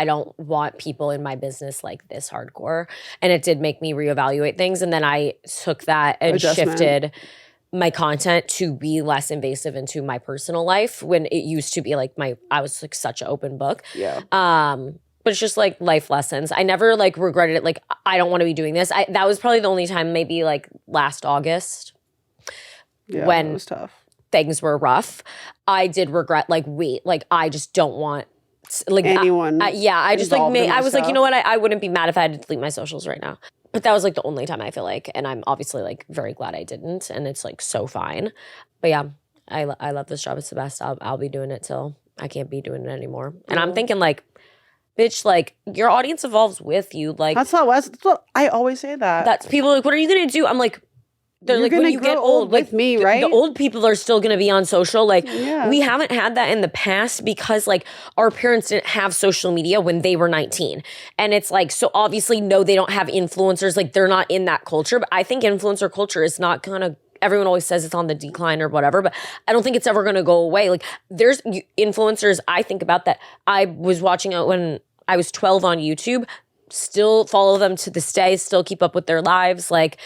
don't want people in my business like this hardcore. And it did make me reevaluate things. And then I took that and shifted my content to be less invasive into my personal life when it used to be like I was like such an open book. Yeah. But it's just like life lessons. I never like regretted it. Like, I don't want to be doing this. That was probably the only time, maybe like last August, when it was tough. Things were rough. I did regret like, wait, like I just don't want like anyone. I just like I was like, you know what? I wouldn't be mad if I had to delete my socials right now. But that was like the only time I feel like, and I'm obviously like very glad I didn't, and it's like so fine. But yeah, I love this job. It's the best. I'll be doing it till I can't be doing it anymore. And I'm thinking like, bitch, like your audience evolves with you. Like that's what I always say that. That's people like, what are you gonna do? I'm like, they're You're like, when you get old with me, right? The old people are still gonna be on social. Like we haven't had that in the past because like our parents didn't have social media when they were 19. And it's like, so obviously no, they don't have influencers, like they're not in that culture. But I think influencer culture is not gonna, everyone always says it's on the decline or whatever, but I don't think it's ever gonna go away. Like there's influencers I think about that I was watching out when I was 12 on YouTube, still follow them to this day, still keep up with their lives. Like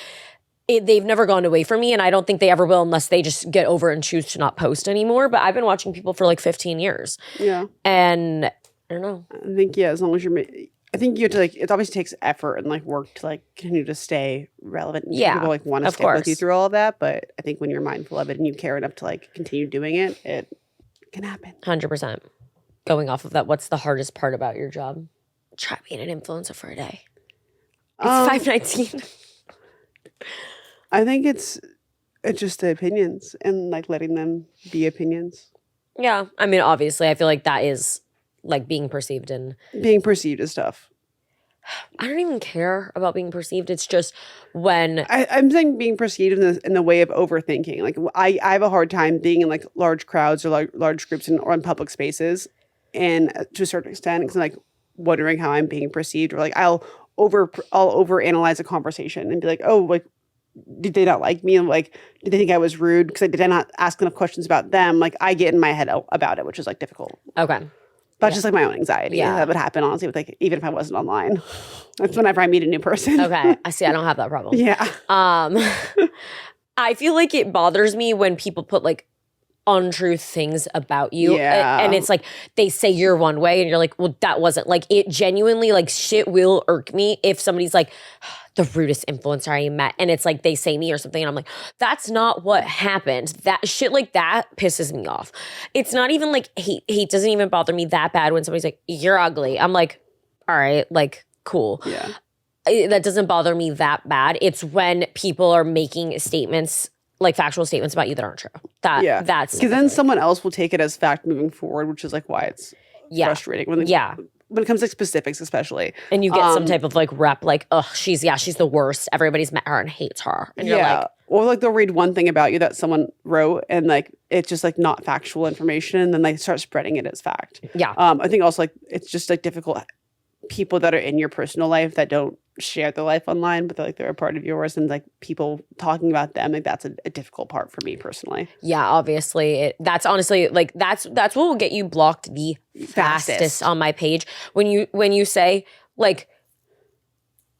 they've never gone away from me, and I don't think they ever will unless they just get over and choose to not post anymore. But I've been watching people for like 15 years. Yeah. And I don't know. I think, as long as I think you have to like, it obviously takes effort and like work to like continue to stay relevant. Yeah. People like want to stay with you through all of that. But I think when you're mindful of it and you care enough to like continue doing it, it can happen. 100%. Going off of that, what's the hardest part about your job? Try being an influencer for a day. It's $5.19. I think it's just the opinions and like letting them be opinions. Yeah. I mean, obviously, I feel like that is like being perceived as tough. I don't even care about being perceived. It's just when I'm saying being perceived in the way of overthinking. Like I have a hard time being in like large crowds or like large groups or in public spaces, and to a certain extent, because I'm like wondering how I'm being perceived, or like I'll overanalyze a conversation and be like, oh, like, did they not like me? And like, did they think I was rude because did I not ask enough questions about them? Like, I get in my head about it, which is like difficult. Okay. That's just like my own anxiety. Yeah. That would happen, honestly, with like, even if I wasn't online. That's whenever I meet a new person. Okay. I see. I don't have that problem. Yeah. I feel like it bothers me when people put like untrue things about you. Yeah. And it's like, they say you're one way and you're like, well, that wasn't like it. Genuinely, like shit will irk me if somebody's like the rudest influencer I met, and it's like they say me or something, and I'm like, that's not what happened. That shit like that pisses me off. It's not even like hate doesn't even bother me that bad when somebody's like, you're ugly. I'm like, all right, like cool. Yeah. That doesn't bother me that bad. It's when people are making statements, like factual statements about you that aren't true. That's because then someone else will take it as fact moving forward, which is like why it's frustrating. When it comes to specifics, especially. And you get some type of like rep, like, oh, she's the worst. Everybody's met her and hates her. And you're like, or like they'll read one thing about you that someone wrote and like it's just like not factual information, and then they start spreading it as fact. Yeah. I think also like it's just like difficult people that are in your personal life that don't share their life online, but they're a part of yours, and like people talking about them, like that's a difficult part for me personally. Yeah, obviously, that's honestly like that's what will get you blocked the fastest on my page when you say like,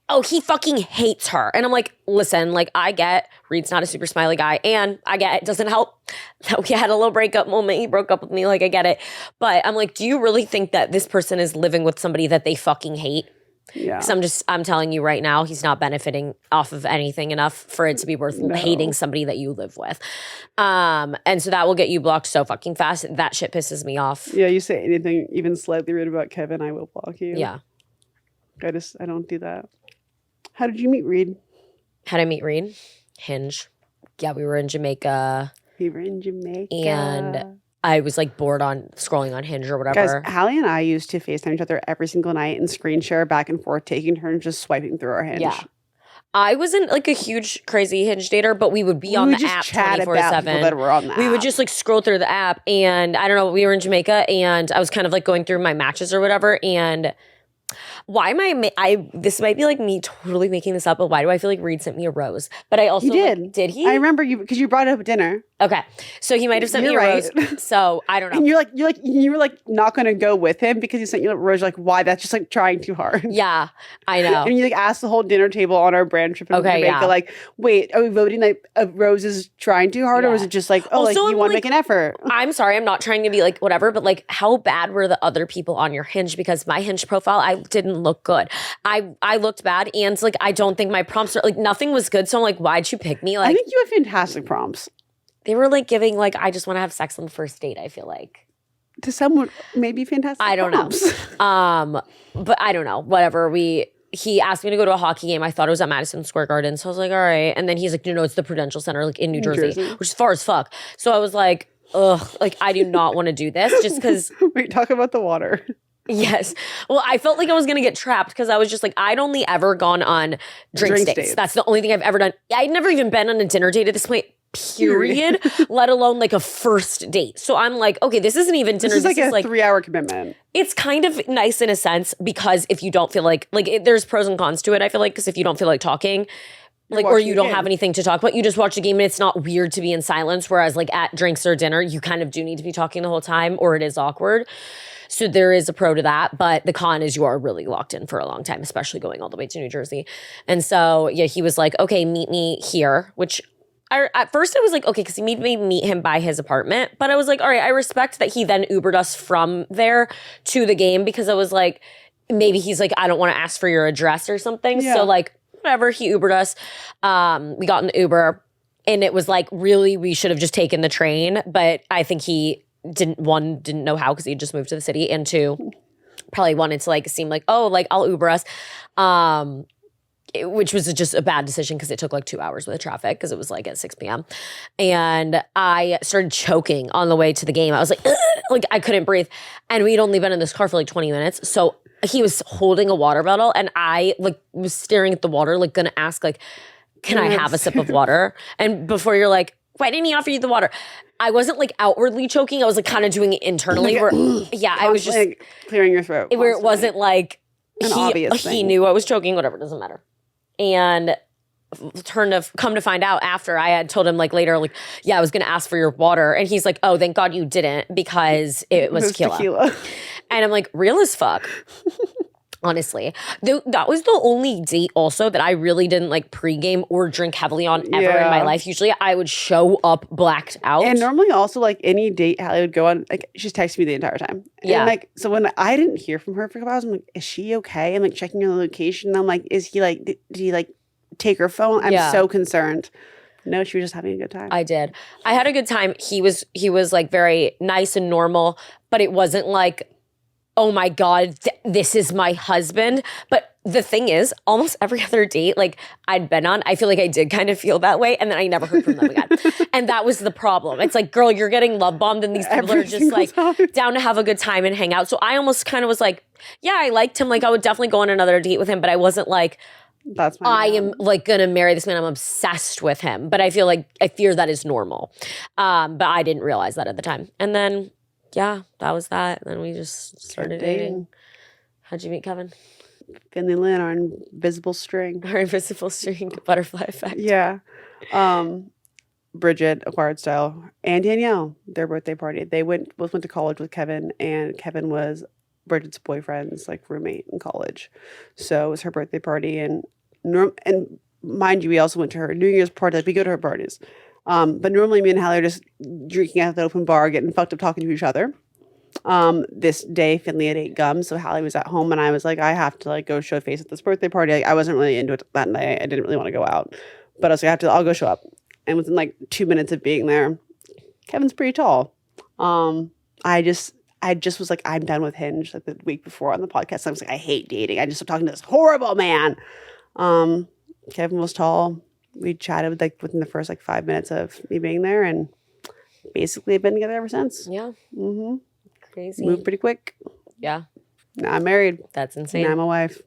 oh, he fucking hates her, and I'm like, listen, like I get Reed's not a super smiley guy, and I get it doesn't help that we had a little breakup moment. He broke up with me, like I get it, but I'm like, do you really think that this person is living with somebody that they fucking hate? Yeah. Because I'm telling you right now, he's not benefiting off of anything enough for it to be worth hating somebody that you live with. And so that will get you blocked so fucking fast. That shit pisses me off. Yeah, you say anything even slightly rude about Kevin, I will block you. Yeah. I don't do that. How did you meet Reed? How did I meet Reed? Hinge. Yeah, we were in Jamaica. And I was like bored on scrolling on Hinge or whatever. Guys, Halley and I used to FaceTime each other every single night and screen share back and forth, taking turns just swiping through our Hinge. Yeah. I wasn't like a huge crazy Hinge dater, but we would be on the app 24/7. We would just like scroll through the app, and I don't know, we were in Jamaica and I was kind of like going through my matches or whatever, and why am this might be like me totally making this up, but why do I feel like Reed sent me a rose? But I also he did. Did he? I remember you because you brought it up at dinner. Okay. So he might have sent me a rose. So I don't know. And you were like not going to go with him because he sent you a rose. Like, why? That's just like trying too hard. Yeah, I know. And you like asked the whole dinner table on our brand trip in Jamaica, like, wait, are we voting like a rose is trying too hard, or was it just like, oh, also, like you want to make an effort? I'm sorry, I'm not trying to be like whatever, but like, how bad were the other people on your Hinge? Because my Hinge profile, I didn't look good. I looked bad, and like, I don't think my prompts are like nothing was good. So I'm like, why'd you pick me? Like, I think you have fantastic prompts. They were like giving like, I just want to have sex on the first date, I feel like. To someone, maybe fantastic. I don't know. But I don't know. Whatever. He asked me to go to a hockey game. I thought it was at Madison Square Garden. So I was like, all right. And then he's like, no, it's the Prudential Center, like in New Jersey, which is far as fuck. So I was like, ugh, like I do not want to do this just because. Wait, talk about the water. Yes. Well, I felt like I was going to get trapped because I was just like, I'd only ever gone on drink dates. That's the only thing I've ever done. I'd never even been on a dinner date at this point. Period. Let alone like a first date. So I'm like, okay, this isn't even dinner. This is like a 3-hour commitment. It's kind of nice in a sense because if you don't feel like there's pros and cons to it. I feel like because if you don't feel like talking, like or you don't have anything to talk about, you just watch the game and it's not weird to be in silence. Whereas like at drinks or dinner, you kind of do need to be talking the whole time, or it is awkward. So there is a pro to that, but the con is you are really locked in for a long time, especially going all the way to New Jersey. And so yeah, he was like, okay, meet me here, which. At first I was like, okay, because he made me meet him by his apartment. But I was like, all right, I respect that he then Ubered us from there to the game because I was like, maybe he's like, I don't want to ask for your address or something. Yeah. So like, whatever, he Ubered us. We got in the Uber and it was like, really, we should have just taken the train. But I think he didn't know how because he just moved to the city. And 2, probably wanted to like seem like, oh, like I'll Uber us. Which was just a bad decision because it took like 2 hours with the traffic because it was like at 6 p.m. And I started choking on the way to the game. I was like, like I couldn't breathe. And we'd only been in this car for like 20 minutes. So he was holding a water bottle and I like was staring at the water, like gonna ask like, can I have a sip of water? And before you're like, why didn't he offer you the water? I wasn't like outwardly choking. I was like kind of doing it internally. Where, yeah, I was just like, clearing your throat. Where it wasn't like obvious thing. He knew I was choking, whatever, doesn't matter. And come to find out after I had told him like later, like, yeah, I was going to ask for your water. And he's like, oh, thank God you didn't because it was tequila. And I'm like, real as fuck. Honestly. That was the only date also that I really didn't like pregame or drink heavily on ever in my life. Usually I would show up blacked out. And normally also like any date Halley would go on, like she's texting me the entire time. Yeah. And like, so when I didn't hear from her for a couple hours, I'm like, is she okay? I'm like checking her location. I'm like, is he like, did he like take her phone? I'm so concerned. No, she was just having a good time. I did. I had a good time. He was like very nice and normal, but it wasn't like, oh my God, this is my husband. But the thing is, almost every other date like I'd been on, I feel like I did kind of feel that way. And then I never heard from them again. And that was the problem. It's like, girl, you're getting love bombed and these people are just like down to have a good time and hang out. So I almost kind of was like, yeah, I liked him. Like I would definitely go on another date with him, but I wasn't like, I am like gonna marry this man. I'm obsessed with him. But I fear that is normal. But I didn't realize that at the time. And then yeah, that was that. And then we just started dating. How'd you meet Kevin? Finley Lynn, our invisible string. Our invisible string, butterfly effect. Yeah. Bridget, Acquired Style, and Danielle, their birthday party. They both went to college with Kevin, and Kevin was Bridget's boyfriend's like roommate in college. So it was her birthday party, and mind you, we also went to her New Year's party. Like we go to her parties. But normally me and Halley are just drinking at the open bar, getting fucked up, talking to each other. This day, Finley had 8 gums, so Halley was at home, and I was like, I have to like go show face at this birthday party. Like, I wasn't really into it that night. I didn't really want to go out, but I was like, I'll go show up. And within like 2 minutes of being there, Kevin's pretty tall. I just was like, I'm done with Hinge like the week before on the podcast. I was like, I hate dating. I just started talking to this horrible man. Kevin was tall. We chatted like within the first like 5 minutes of me being there, and basically have been together ever since. Yeah. Mm-hmm. Crazy. Moved pretty quick. Yeah. Now I'm married. That's insane. Now I'm a wife.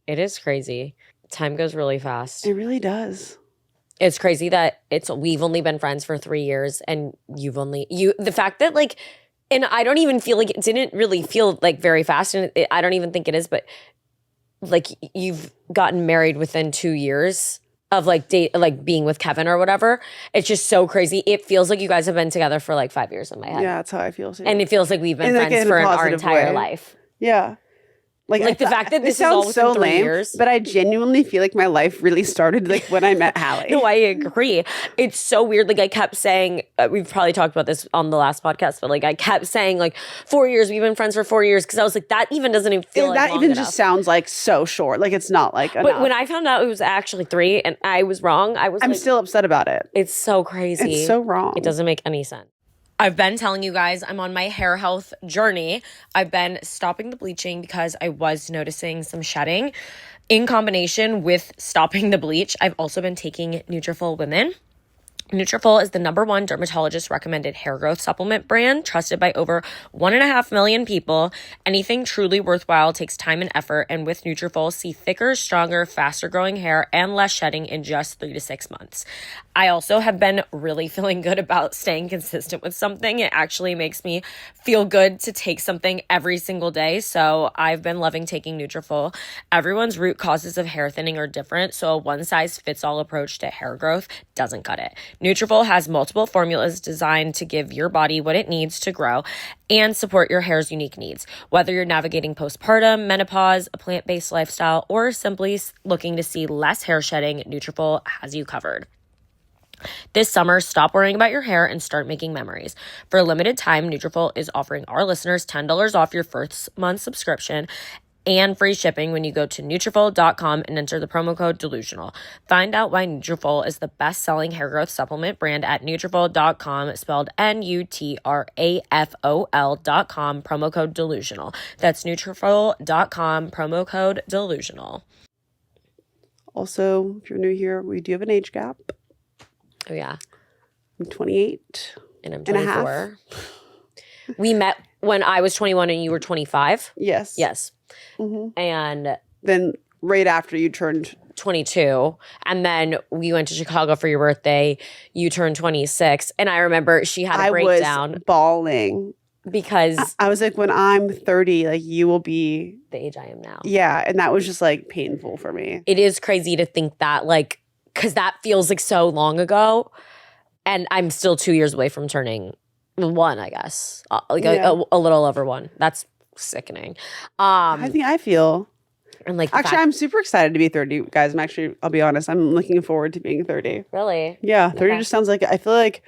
It is crazy. Time goes really fast. It really does. It's crazy that we've only been friends for 3 years, and the fact that like, and I don't even feel like it didn't really feel like very fast, and I don't even think it is, but like you've gotten married within 2 years of like being with Kevin or whatever. It's just so crazy. It feels like you guys have been together for like 5 years in my head. Yeah, that's how I feel too. And it feels like we've been friends for our entire life. Yeah. Like the fact that this is all within so 3 years. But I genuinely feel like my life really started like when I met Halley. No, I agree. It's so weird. Like I kept saying, we've probably talked about this on the last podcast, but like I kept saying like 4 years, we've been friends for 4 years. Cause I was like, that even doesn't even feel like that even just sounds like so short. Like it's not like enough. But when I found out it was actually 3 and I was wrong, I'm still upset about it. It's so crazy. It's so wrong. It doesn't make any sense. I've been telling you guys I'm on my hair health journey. I've been stopping the bleaching because I was noticing some shedding. In combination with stopping the bleach, I've also been taking Nutrafol Women. Nutrafol is the #1 dermatologist recommended hair growth supplement brand, trusted by over 1.5 million people. Anything truly worthwhile takes time and effort, and with Nutrafol, see thicker, stronger, faster growing hair and less shedding in just 3 to 6 months. I also have been really feeling good about staying consistent with something. It actually makes me feel good to take something every single day, so I've been loving taking Nutrafol. Everyone's root causes of hair thinning are different, so a one-size-fits-all approach to hair growth doesn't cut it. Nutrafol has multiple formulas designed to give your body what it needs to grow and support your hair's unique needs. Whether you're navigating postpartum, menopause, a plant-based lifestyle, or simply looking to see less hair shedding, Nutrafol has you covered. This summer, stop worrying about your hair and start making memories. For a limited time, Nutrafol is offering our listeners $10 off your first month subscription and free shipping when you go to Nutrafol.com and enter the promo code Delusional. Find out why Nutrafol is the best-selling hair growth supplement brand at Nutrafol.com, spelled Nutrafol.com, promo code Delusional. That's Nutrafol.com, promo code Delusional. Also, if you're new here, we do have an age gap. Oh, yeah. I'm 28. And I'm 24. We met when I was 21 and you were 25? Yes. Yes. Mm-hmm. And then right after you turned 22, and then we went to Chicago for your birthday. You turned 26, and I remember she had a breakdown. I was bawling because I was like, when I'm 30, like you will be the age I am now. Yeah, and that was just like painful for me. It is crazy to think that, like, because that feels like so long ago, and I'm still 2 years away from turning 1, I guess, a little over 1. That's sickening. I think I feel, and like actually, I'm super excited to be 30, guys. I'll be honest, I'm looking forward to being 30. Really? Yeah, 30 just sounds like, I feel like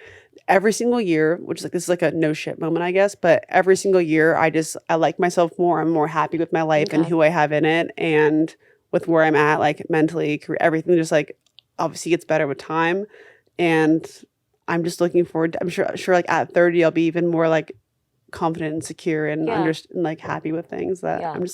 every single year, which is like, this is like a no shit moment, I guess, but every single year, I like myself more. I'm more happy with my life and who I have in it, and with where I'm at, like mentally, everything just like obviously gets better with time, and I'm just looking forward to, I'm sure like at 30 I'll be even more like confident and secure and and like happy with things that I'm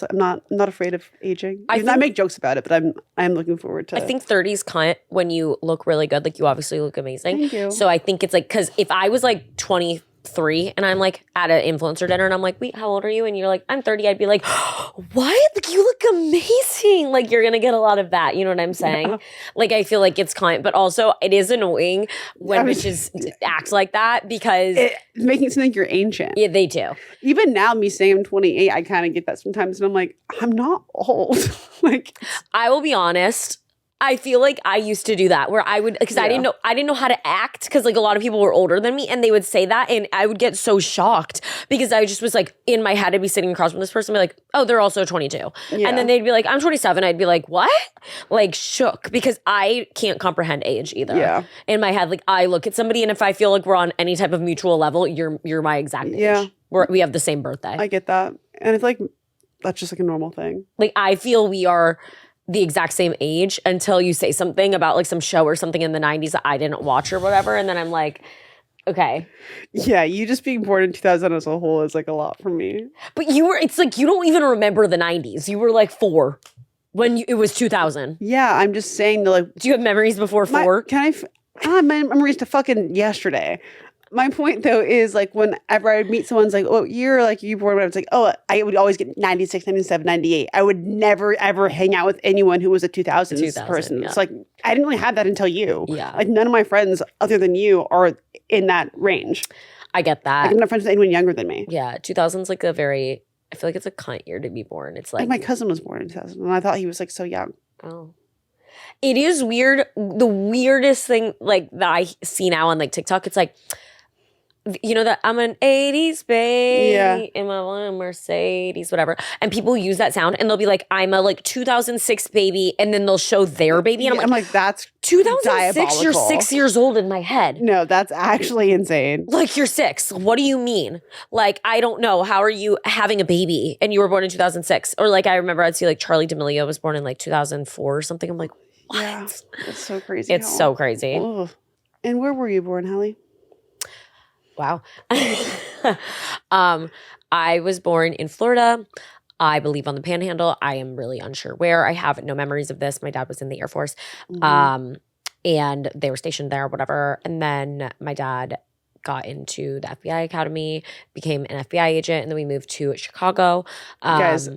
not afraid of aging. I make jokes about it, but I'm looking forward to I think 30's cunt when you look really good. Like you obviously look amazing. Thank you. So I think it's like, because if I was like 23 and I'm like at an influencer dinner and I'm like, wait, how old are you? And you're like, I'm 30. I'd be like, what? Like you look amazing. Like you're going to get a lot of that. You know what I'm saying? Yeah. Like I feel like it's cunt, but also it is annoying when bitches act like that, because it's making it seem like you're ancient. Yeah, they do. Even now, me saying I'm 28, I kind of get that sometimes, and I'm like, I'm not old. Like, I will be honest, I feel like I used to do that where I would, because I didn't know how to act, because like a lot of people were older than me and they would say that and I would get so shocked because I just was like, in my head I'd be sitting across from this person and be like, oh, they're also 22. Yeah. And then they'd be like, I'm 27. I'd be like, what? Like shook, because I can't comprehend age either. Yeah. In my head, like I look at somebody and if I feel like we're on any type of mutual level, you're my exact age. Yeah. We have the same birthday. I get that. And it's like, that's just like a normal thing. Like I feel we are the exact same age until you say something about like some show or something in the 90s that I didn't watch or whatever. And then I'm like, okay. Yeah, you just being born in 2000 as a whole is like a lot for me. But it's like you don't even remember the 90s. You were like 4 when it was 2000. Yeah, I'm just saying that like. Do you have memories before 4? My memories to fucking yesterday. My point, though, is like whenever I would meet someone's like, oh, you're like, you born when I was like, oh, I would always get 96, 97, 98. I would never, ever hang out with anyone who was a 2000s person. Yeah. It's like, I didn't really have that until you. Yeah. Like none of my friends other than you are in that range. I get that. Like, I'm not friends with anyone younger than me. Yeah. 2000's like I feel like it's a cunt year to be born. It's like my cousin was born in 2000 and I thought he was like so young. Oh. It is weird. The weirdest thing like that I see now on like TikTok, it's like, you know that I'm an 80s baby in my Mercedes, whatever. And people use that sound and they'll be like, I'm a like 2006 baby. And then they'll show their baby. And I'm like, that's 2006, diabolical. You're 6 years old in my head. No, that's actually insane. Like you're 6. What do you mean? Like, I don't know. How are you having a baby? And you were born in 2006. Or like, I remember I'd see like Charlie D'Amelio was born in like 2004 or something. I'm like, what? Yeah, it's so crazy. It's so crazy. Ugh. And where were you born, Halley? Wow. I was born in Florida. I believe on the Panhandle. I am really unsure where. I have no memories of this. My dad was in the Air Force. And they were stationed there, whatever. And then my dad got into the FBI Academy, became an FBI agent, and then we moved to Chicago. Guys,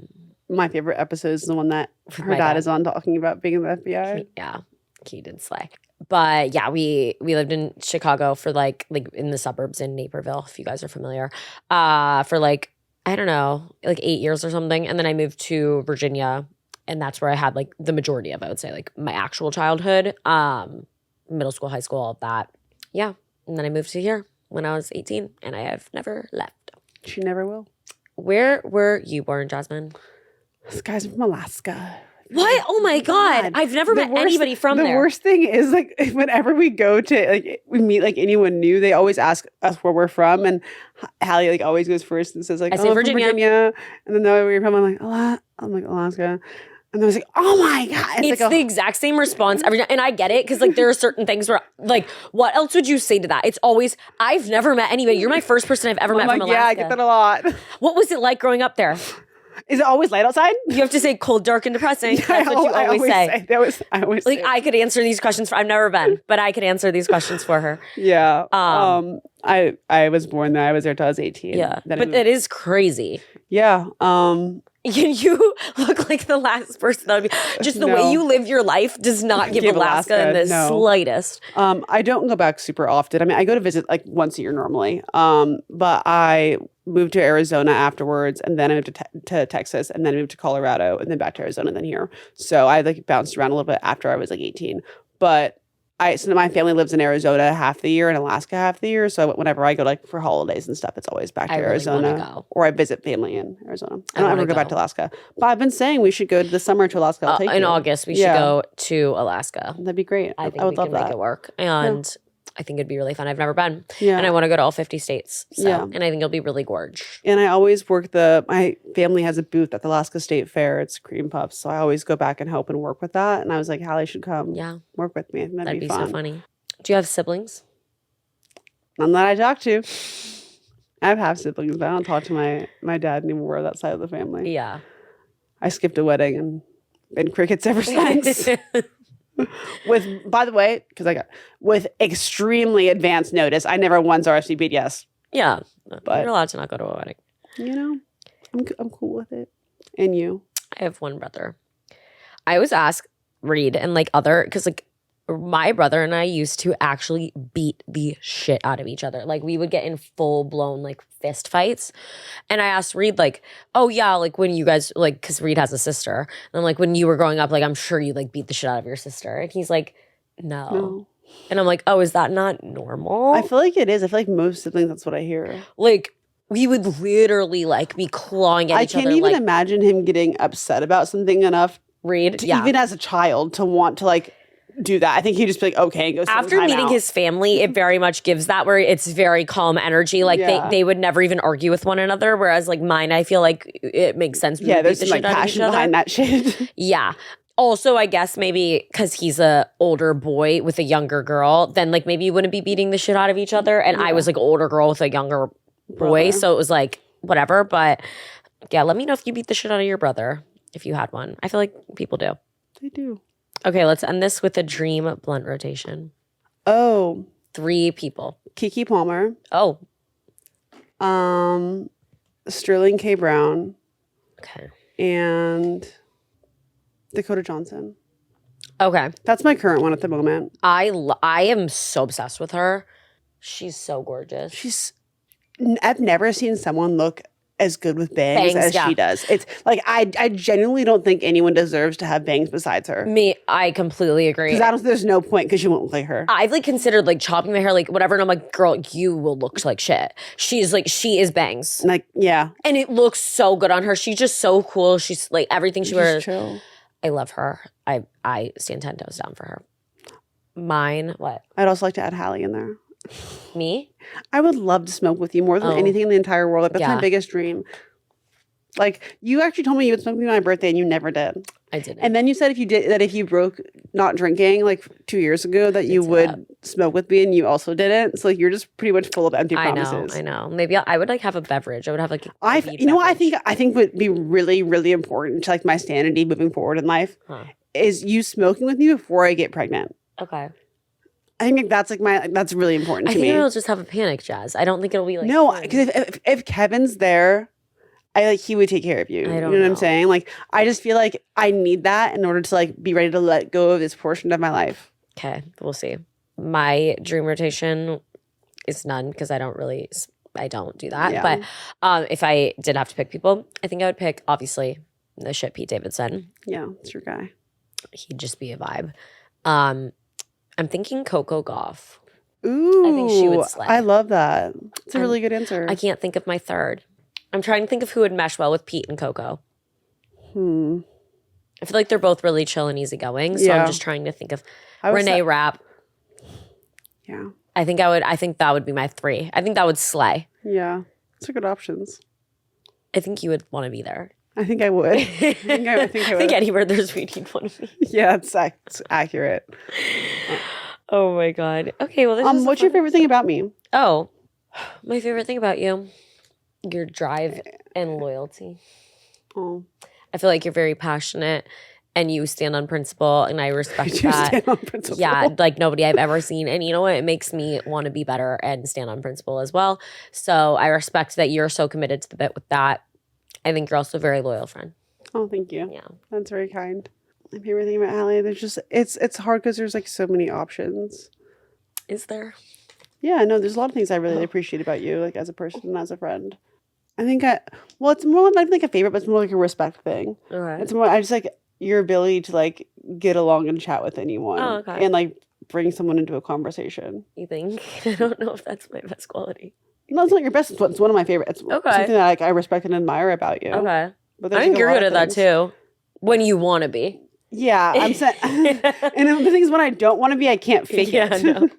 my favorite episode is the one that her dad is on talking about being in the FBI. Yeah, he did slay. But yeah, we lived in Chicago for like in the suburbs in Naperville, if you guys are familiar, for like, I don't know, like 8 years or something. And then I moved to Virginia, and that's where I had like the majority of, I would say, like my actual childhood, middle school, high school, all of that. Yeah. And then I moved to here when I was 18, and I have never left. She never will. Where were you born, Jasmine? This guy's from Alaska. What? Oh my God. I've never met anybody from there. The worst thing is like whenever we go to like we meet like anyone new, they always ask us where we're from, and Halley like always goes first and says like, I say Virginia. From Virginia. And then where you're from, I'm like Alaska. And I was like, oh my God. It's like the exact same response every time. And I get it because like there are certain things where like, what else would you say to that? It's always, I've never met anybody. You're my first person I've ever met from Alaska. Yeah, I get that a lot. What was it like growing up there? Is it always light outside? You have to say cold, dark, and depressing. That's what you always say. I always like, I could answer these questions I've never been, but I could answer these questions for her. Yeah. I was born there. I was there till I was 18. Yeah. But it is crazy. Yeah. You look like the last person that would be. Just the way you live your life does not give Alaska in the slightest. I don't go back super often. I mean, I go to visit like once a year normally. But I moved to Arizona afterwards, and then I moved to Texas, and then I moved to Colorado, and then back to Arizona, and then here. So I like bounced around a little bit after I was like 18. But so my family lives in Arizona half the year and Alaska half the year. So whenever I go like for holidays and stuff, it's always back to Arizona. Or I visit family in Arizona. I don't ever go back to Alaska. But I've been saying we should go this summer to Alaska. In August, we should go to Alaska. That'd be great. I think I would love that. Make it work. And I think it'd be really fun. I've never been. Yeah. And I want to go to all 50 states. So, and I think it'll be really gorge. And I always my family has a booth at the Alaska State Fair. It's cream puffs. So I always go back and help and work with that. And I was like, Halley should come work with me. That'd be fun. So funny. Do you have siblings? None that I talk to. I have half siblings, but I don't talk to my dad anymore, that side of the family. Yeah. I skipped a wedding and been crickets ever since. By the way, with extremely advanced notice, I never once RSVP'd yes. Yeah, but you're allowed to not go to a wedding. You know, I'm cool with it. And you? I have one brother. I always ask Reed and like because like my brother and I used to actually beat the shit out of each other. Like we would get in full blown like fist fights. And I asked Reed like, oh yeah, like when you guys like, because Reed has a sister. And I'm like, when you were growing up, like I'm sure you like beat the shit out of your sister. And he's like, no. And I'm like, oh, is that not normal? I feel like it is. I feel like most siblings, that's what I hear. Like we would literally like be clawing at each other. I can't even imagine him getting upset about something enough. Reed, even as a child to want to like do that. I think he'd just be like, okay, go after meeting his family, it very much gives that where it's very calm energy. Like they would never even argue with one another. Whereas like mine, I feel like it makes sense. Yeah, there's some like passion behind that shit. Yeah. Also, I guess maybe because he's a older boy with a younger girl, then like maybe you wouldn't be beating the shit out of each other. And I was like an older girl with a younger boy. So it was like whatever. But yeah, let me know if you beat the shit out of your brother if you had one. I feel like people do. They do. Okay, let's end this with a dream blunt rotation. Oh. 3 people. Keke Palmer. Oh. Sterling K. Brown. Okay. And Dakota Johnson. Okay. That's my current one at the moment. I am so obsessed with her. She's so gorgeous. I've never seen someone look as good with bangs as she does. It's like I genuinely don't think anyone deserves to have bangs besides her. I completely agree. Because there's no point because you won't look like her. I've like considered like chopping my hair, like whatever, and I'm like, girl, you will look like shit. She is bangs. Like, yeah. And it looks so good on her. She's just so cool. She's like everything she wears. Chill. I love her. I stand 10 toes down for her. Mine, what? I'd also like to add Halley in there. Me? I would love to smoke with you more than anything in the entire world. Like, that's my biggest dream. Like, you actually told me you would smoke with me on my birthday and you never did. I didn't. And then you said if you broke not drinking like 2 years ago that you would smoke with me and you also didn't. So like you're just pretty much full of empty promises. I know. Maybe I would like have a beverage. I would have like you know what I think would be really, really important to like my sanity moving forward in life is you smoking with me before I get pregnant. Okay. I think that's really important to me. I think it'll just have a panic, Jazz. I don't think it'll be like no, because if Kevin's there, he would take care of you. You know what I'm saying? Like I just feel like I need that in order to like be ready to let go of this portion of my life. Okay, we'll see. My dream rotation is none because I don't do that. Yeah. But if I did have to pick people, I think I would pick obviously the shit Pete Davidson. Yeah, that's your guy. He'd just be a vibe. I'm thinking Coco Gauff. Ooh, I think she would slay. I love that. It's a really good answer. I can't think of my third. I'm trying to think of who would mesh well with Pete and Coco. I feel like they're both really chill and easygoing, so I'm just trying to think of Renee Rapp. Yeah. I think that would be my three. I think that would slay. Yeah. Those are good options. I think you would want to be there. I think I would. I think I would. I think anywhere there's weed, you'd want to be. Yeah, it's accurate. Oh my God. Okay, well, what's your favorite thing about me? Oh, my favorite thing about you, your drive and loyalty. Oh, I feel like you're very passionate and you stand on principle, and I respect that. Stand on principle. Yeah, like nobody I've ever seen. And you know what? It makes me want to be better and stand on principle as well. So I respect that you're so committed to the bit with that. I think you're also a very loyal friend. Oh, thank you. Yeah. That's very kind. My favorite thing about Halley, there's just, it's hard because there's like so many options. Is there? Yeah, no, there's a lot of things I really appreciate about you, like as a person and as a friend. I think it's more not like a favorite, but it's more like a respect thing. Okay. It's more, I just like your ability to like get along and chat with anyone. Oh, okay. And like bring someone into a conversation. You think? I don't know if that's my best quality. No, it's not your best. It's one of my favorites. It's something that like, I respect and admire about you. Okay. But I think you're good at that too. When you want to be. Yeah, I'm saying. And the thing is, when I don't want to be, I can't fake it. No.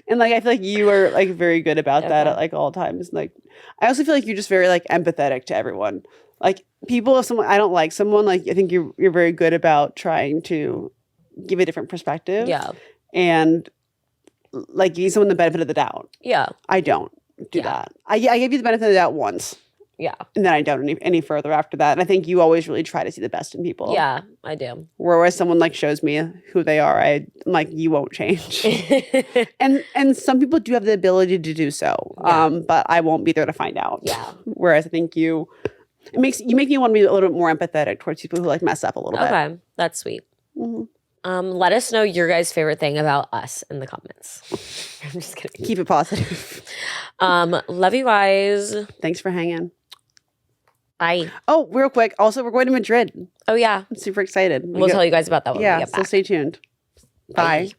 And like I feel like you are like very good about that at like all times. Like I also feel like you're just very like empathetic to everyone. Like people, if I don't like someone, like I think you're very good about trying to give a different perspective. Yeah. And like give someone the benefit of the doubt. Yeah. I don't do that. I gave you the benefit of the doubt once. Yeah. And then I don't any further after that. And I think you always really try to see the best in people. Yeah, I do. Whereas someone like shows me who they are, I'm like, you won't change. and some people do have the ability to do so. Yeah. But I won't be there to find out. Yeah. Whereas I think you make me want to be a little bit more empathetic towards people who like mess up a little bit. Okay. That's sweet. Mm-hmm. Let us know your guys' favorite thing about us in the comments. I'm just kidding. Keep it positive. Love you guys. Thanks for hanging. Bye. Oh, real quick. Also, we're going to Madrid. Oh, yeah. I'm super excited. We'll tell you guys about that when we get back. So stay tuned. Bye.